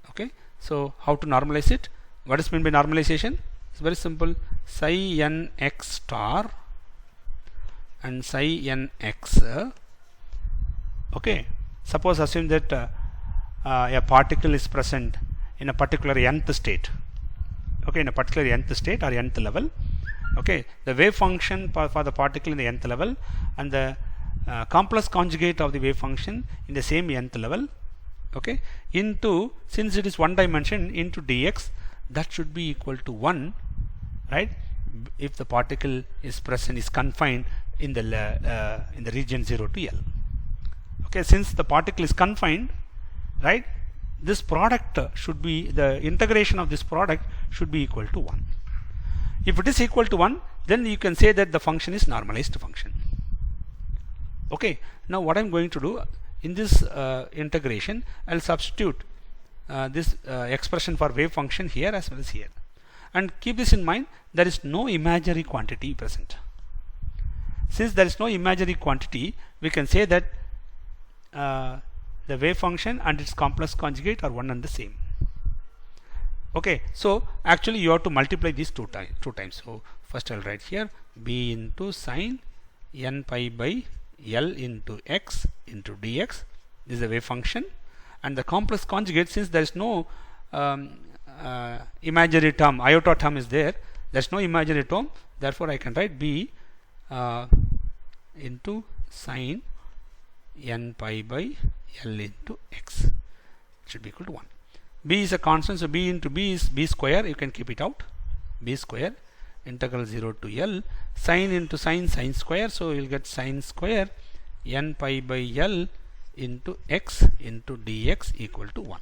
Okay, so how to normalize it? What is meant by normalization? It's very simple. Psi n x star and psi n x. Okay, suppose assume that a particle is present in a particular nth state. Okay, in a particular nth state or nth level. Okay, the wave function for the particle in the nth level and the complex conjugate of the wave function in the same nth level. Okay, into, since it is one dimension, into dx, that should be equal to 1, right, if the particle is present, is confined in the region 0 to L. Okay, since the particle is confined, right, this product should be, the integration of this product should be equal to 1. If it is equal to 1, then you can say that the function is normalized function. Okay, now what I'm going to do in this integration, I'll substitute this expression for wave function here as well as here, and keep this in mind, there is no imaginary quantity present. Since there is no imaginary quantity, we can say that the wave function and its complex conjugate are one and the same. Okay, so actually you have to multiply these two times. So first I'll write here b into sine n pi by L into x into dx. This is the wave function, and the complex conjugate, since there is no imaginary term, iota term is there, there is no imaginary term, therefore I can write b into sine n pi by L into x. It should be equal to 1. B is a constant, so b into b is b square, you can keep it out, b square integral 0 to L, sine into sine, sine square, so you will get sine square n pi by L into x into dx equal to 1.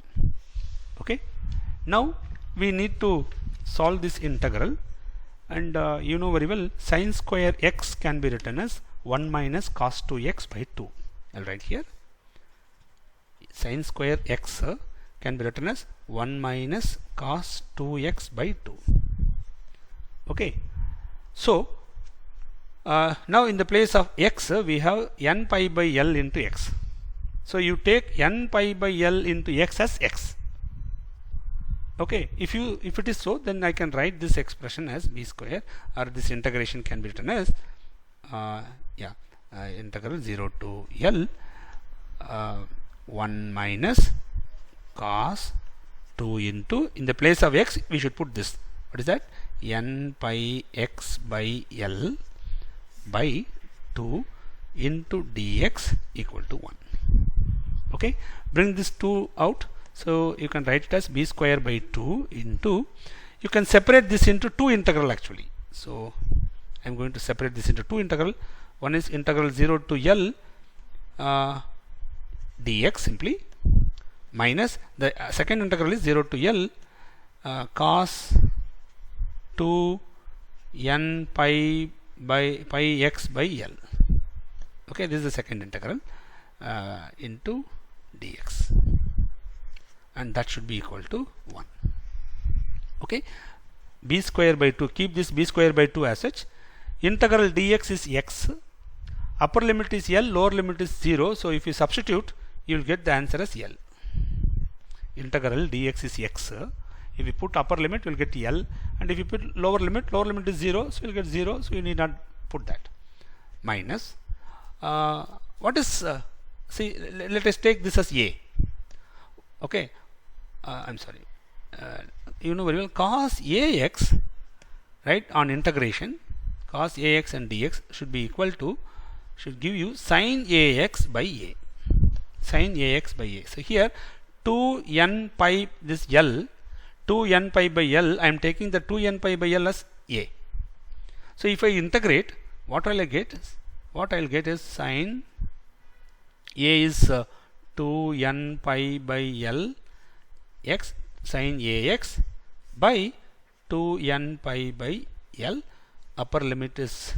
Okay, now we need to solve this integral, and you know very well sine square x can be written as 1 minus cos 2x by 2. I'll write here sine square x can be written as 1 minus cos 2x by 2. Okay, So now in the place of x we have n pi by L into x. So you take n pi by L into x as x. Okay, if it is so, then I can write this expression as b square, or this integration can be written as integral 0 to L 1 minus cos 2 into, in the place of x we should put this. What is that? N pi x by L by 2 into dx equal to 1. Okay, bring this 2 out. So you can write it as b square by 2 into, you can separate this into two integral actually. So I am going to separate this into two integral. One is integral 0 to L dx simply, minus the second integral is 0 to L cos 2 n pi by pi x by L. Okay, this is the second integral into dx, and that should be equal to 1. Okay, b square by 2, keep this b square by 2 as such. Integral dx is x, upper limit is L, lower limit is 0. So if you substitute, you will get the answer as L. Integral dx is x. If you put upper limit, you will get L, and if you put lower limit is 0, so you will get 0, so you need not put that. Minus what is see, let us take this as a. Okay, I'm sorry, you know very well, cos ax, right, on integration, cos ax and dx should be equal to, should give you sin ax by a, sin ax by a. So here 2n pi, this L, 2n pi by L, I am taking the 2n pi by L as a. So if I integrate, what will I get? What I will get is sin a is 2n pi by L x sin ax by 2n pi by L. Upper limit is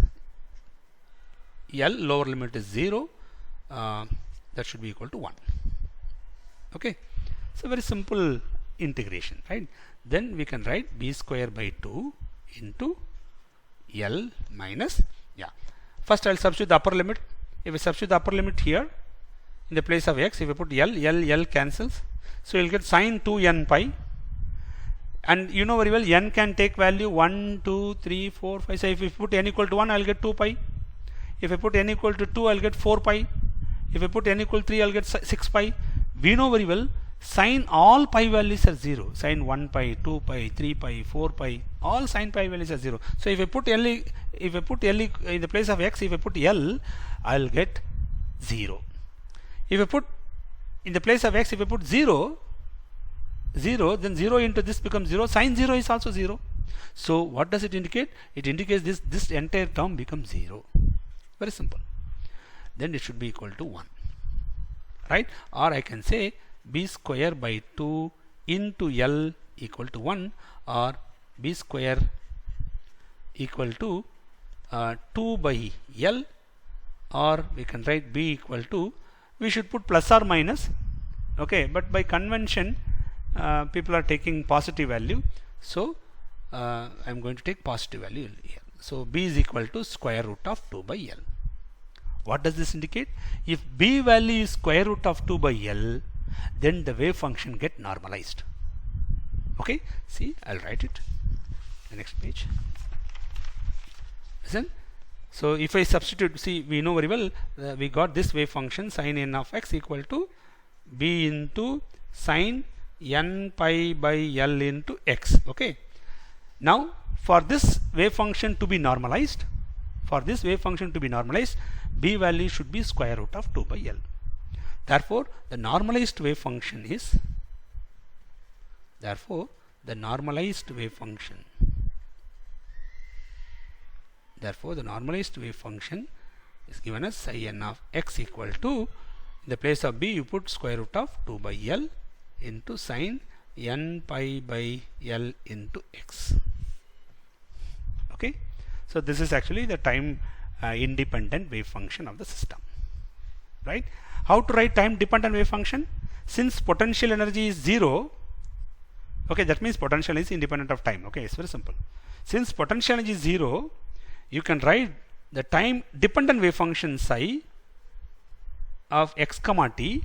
L, lower limit is 0. That should be equal to 1. Okay, so very simple integration, right? Then we can write b square by 2 into L minus, first I will substitute the upper limit. If we substitute the upper limit here in the place of x, if we put L cancels, so you will get sin 2n pi, and you know very well n can take value 1, 2, 3, 4, 5. So if we put n equal to 1, I will get 2 pi. If I put n equal to 2, I will get 4 pi. If I put n equal to 3, I will get 6 pi. We know very well sin all pi values are 0. Sin 1 pi, 2 pi, 3 pi, 4 pi, all sin pi values are 0. So if I put L, in the place of x, if I put L, I will get 0. If I put in the place of x, if I put 0, then 0 into this becomes 0. Sin 0 is also 0. So what does it indicate? It indicates this entire term becomes 0. Very simple. Then it should be equal to 1, right? Or I can say b square by 2 into L equal to 1, or b square equal to 2 by L, or we can write b equal to, we should put plus or minus. Okay, but by convention people are taking positive value, so I am going to take positive value here. So b is equal to square root of 2 by L. What does this indicate? If b value is square root of 2 by L, then the wave function get normalized. Okay, see, I'll write it the next page. Listen, so if I substitute, see, we know very well we got this wave function sin n of x equal to b into sin n pi by L into x. Okay, now for this wave function to be normalized, b value should be square root of 2 by L. Therefore the normalized wave function is, the normalized wave function is given as psi n of x equal to, in the place of b you put square root of 2 by L into sin n pi by L into x. Okay, so this is actually the time independent wave function of the system, right? How to write time dependent wave function? Since potential energy is 0, okay, that means potential is independent of time. Okay, it's very simple. Since potential energy is 0, you can write the time dependent wave function psi of x comma t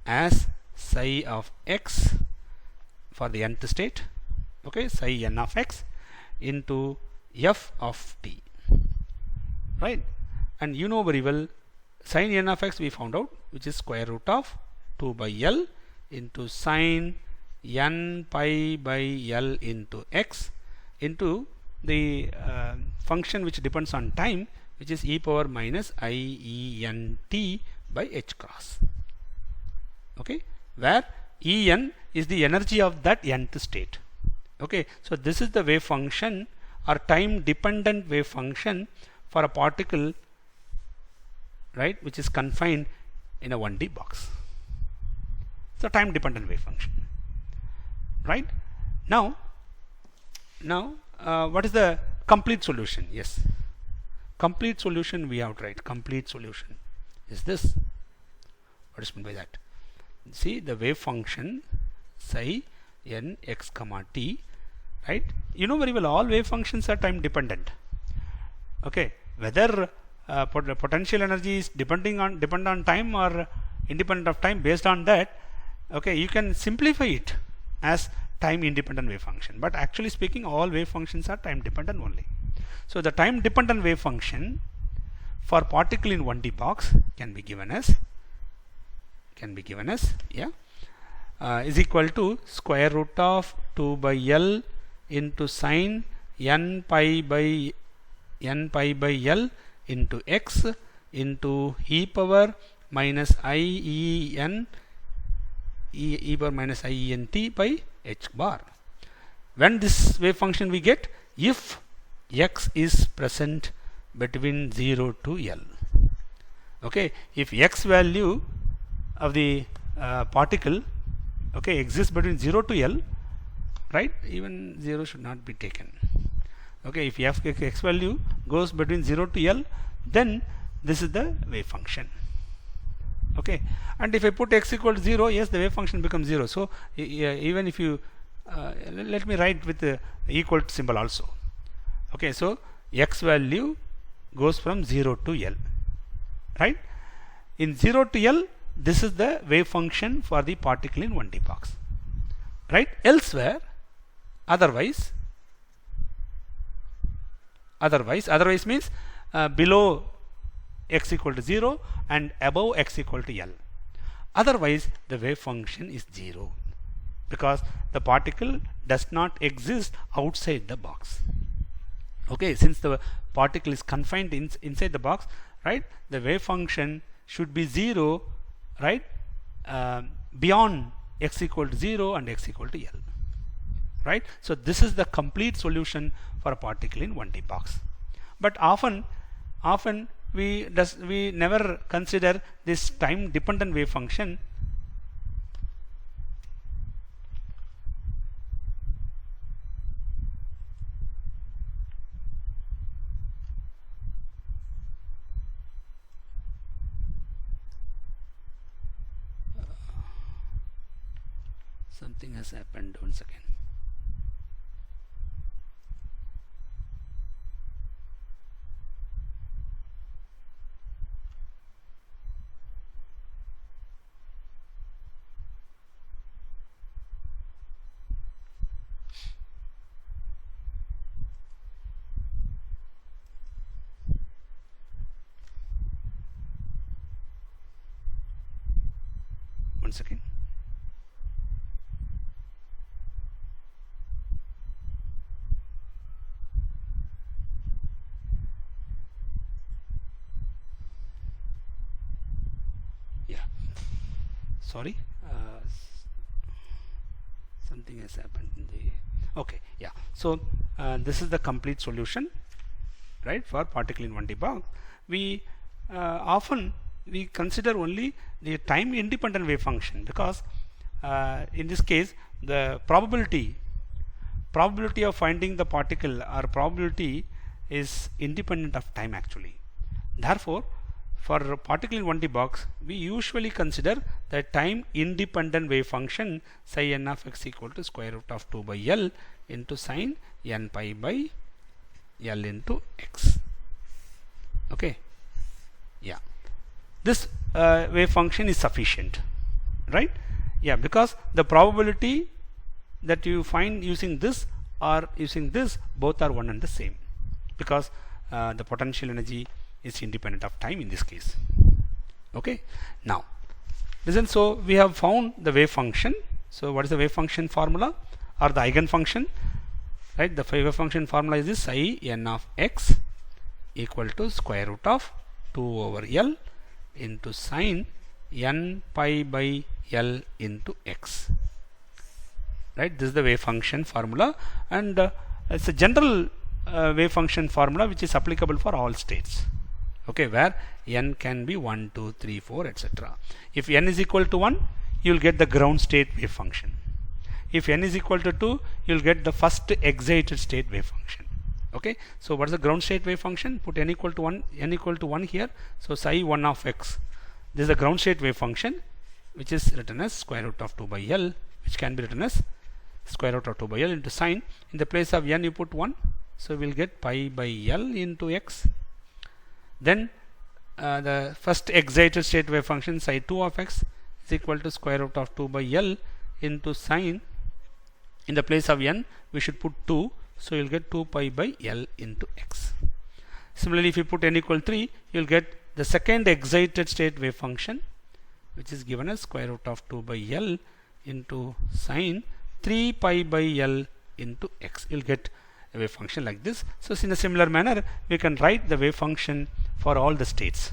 as psi of x for the nth state, okay, psi n of x into f of t, right? And you know very well sin n of x we found out, which is square root of 2 by L into sin n pi by L into x into the function which depends on time, which is e power minus I e n t by h cross, okay, where En is the energy of that nth state. Okay, so this is the wave function or time dependent wave function for a particle, right, which is confined in a 1D box. So time dependent wave function, right? Now what is the complete solution? Yes, complete solution we have to write. Complete solution is this. What is meant by that? See the wave function psi n x comma t, right? You know very well all wave functions are time dependent. Okay, whether potential energy is dependent on time or independent of time, based on that, okay, you can simplify it as time independent wave function, but actually speaking all wave functions are time dependent only. So the time dependent wave function for particle in 1D box can be given as is equal to square root of 2 by L into sin n pi by L into x into e power minus e power minus I e n t by h bar. When this wave function we get if x is present between 0 to L. Okay, if x value of the particle, okay, exists between 0 to L, right? Even 0 should not be taken. Okay, if x value goes between 0 to L, then this is the wave function. Okay, and if I put x equal to 0, yes, the wave function becomes 0. So even if you let me write with the equal symbol also. Okay, so x value goes from 0 to L, right? In 0 to L, this is the wave function for the particle in 1D box, right? Elsewhere, otherwise means below x equal to 0 and above x equal to L. Otherwise the wave function is 0 because the particle does not exist outside the box. Okay, since the particle is confined inside the box, right, the wave function should be 0, right, beyond x equal to 0 and x equal to L, right? So this is the complete solution for a particle in 1D box. But often we never consider this time dependent wave function. Something has happened. Once again. Once again. Sorry, something has happened in the okay, yeah. So this is the complete solution, right, for particle in 1D box. We often we consider only the time independent wave function because in this case the probability of finding the particle or probability is independent of time actually. Therefore, for a particle in 1D box, we usually consider the time independent wave function psi n of x equal to square root of 2 by L into sin n pi by L into x. Okay, yeah, this wave function is sufficient, right? Yeah, because the probability that you find using this or using this, both are one and the same, because the potential energy is independent of time in this case. Okay, now listen, so we have found the wave function. So what is the wave function formula or the eigen function, right? The wave function formula is this: psi n of x equal to square root of 2 over L into sine n pi by L into x, right? This is the wave function formula, and it's a general wave function formula which is applicable for all states, okay, where n can be 1, 2, 3, 4, etc. If n is equal to 1, you will get the ground state wave function. If n is equal to 2, you will get the first excited state wave function. Okay, so what is the ground state wave function? Put n equal to 1 here. So psi 1 of x, this is the ground state wave function, which is written as square root of 2 by L, which can be written as square root of 2 by L into sine. In the place of n you put 1, so we will get pi by L into x. Then the first excited state wave function psi 2 of x is equal to square root of 2 by L into sine. In the place of n we should put 2, so you will get 2 pi by L into x. Similarly, if you put n equal 3, you will get the second excited state wave function, which is given as square root of 2 by L into sine 3 pi by L into x. You will get a wave function like this. So in a similar manner, we can write the wave function for all the states.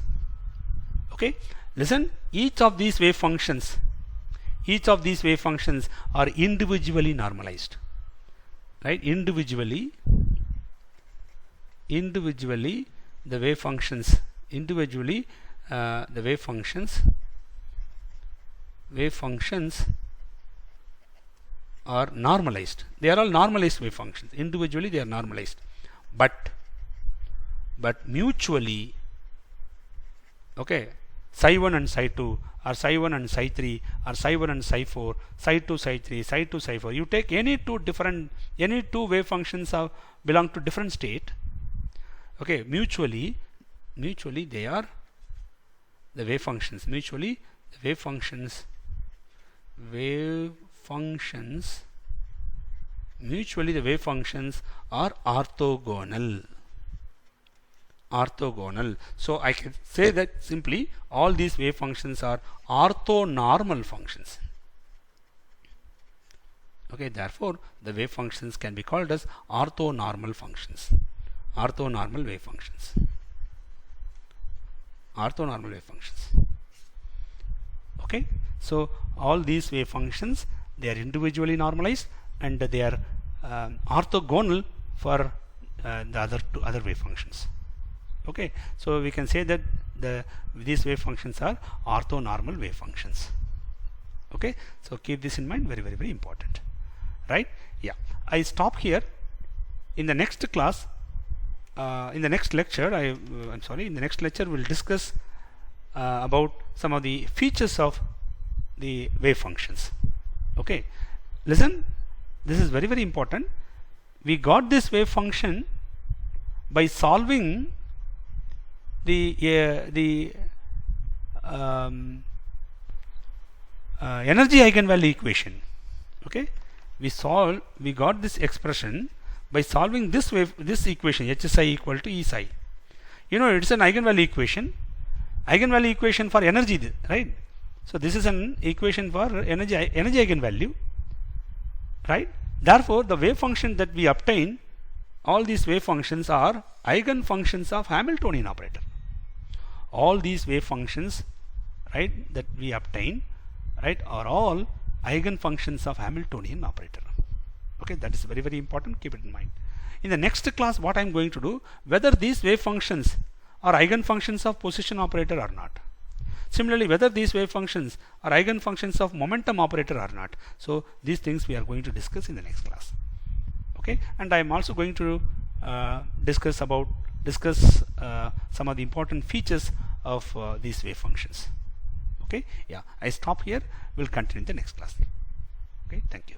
Okay, listen, each of these wave functions are individually normalized, right? Individually the wave functions are normalized. They are all normalized wave functions. Individually they are normalized, but mutually, okay, psi 1 and psi 2, or psi 1 and psi 3, or psi 1 and psi 4, psi 2 psi 3, psi 2 psi 4, you take any two wave functions belong to different state, okay, mutually they are the wave functions are orthogonal. So I can say that simply all these wave functions are orthonormal functions. Okay, therefore the wave functions can be called as orthonormal functions, orthonormal wave functions. Okay, so all these wave functions, they are individually normalized and they are orthogonal for the other wave functions. Okay, so we can say that these wave functions are orthonormal wave functions. Okay, so keep this in mind, very, very, very important, right? Yeah, I stop here. In the next class, in the next lecture, in the next lecture we'll discuss about some of the features of the wave functions. Okay, listen, this is very, very important. We got this wave function by solving the energy eigenvalue equation. Okay, we got this expression by solving this equation, HSI equal to E psi. You know, it's an eigenvalue equation for energy, right? So this is an equation for energy eigenvalue, right? Therefore the wave function that we obtain, all these wave functions are eigen functions of Hamiltonian operator. All these wave functions, right, that we obtain, right, are all eigen functions of Hamiltonian operator. Okay, that is very, very important, keep it in mind. In the next class, what I am going to do, whether these wave functions are eigen functions of position operator or not. Similarly, whether these wave functions are eigen functions of momentum operator or not. So these things we are going to discuss in the next class. Okay, and I am also going to discuss some of the important features of these wave functions. Okay, yeah, I stop here. We'll continue in the next class. Okay, thank you.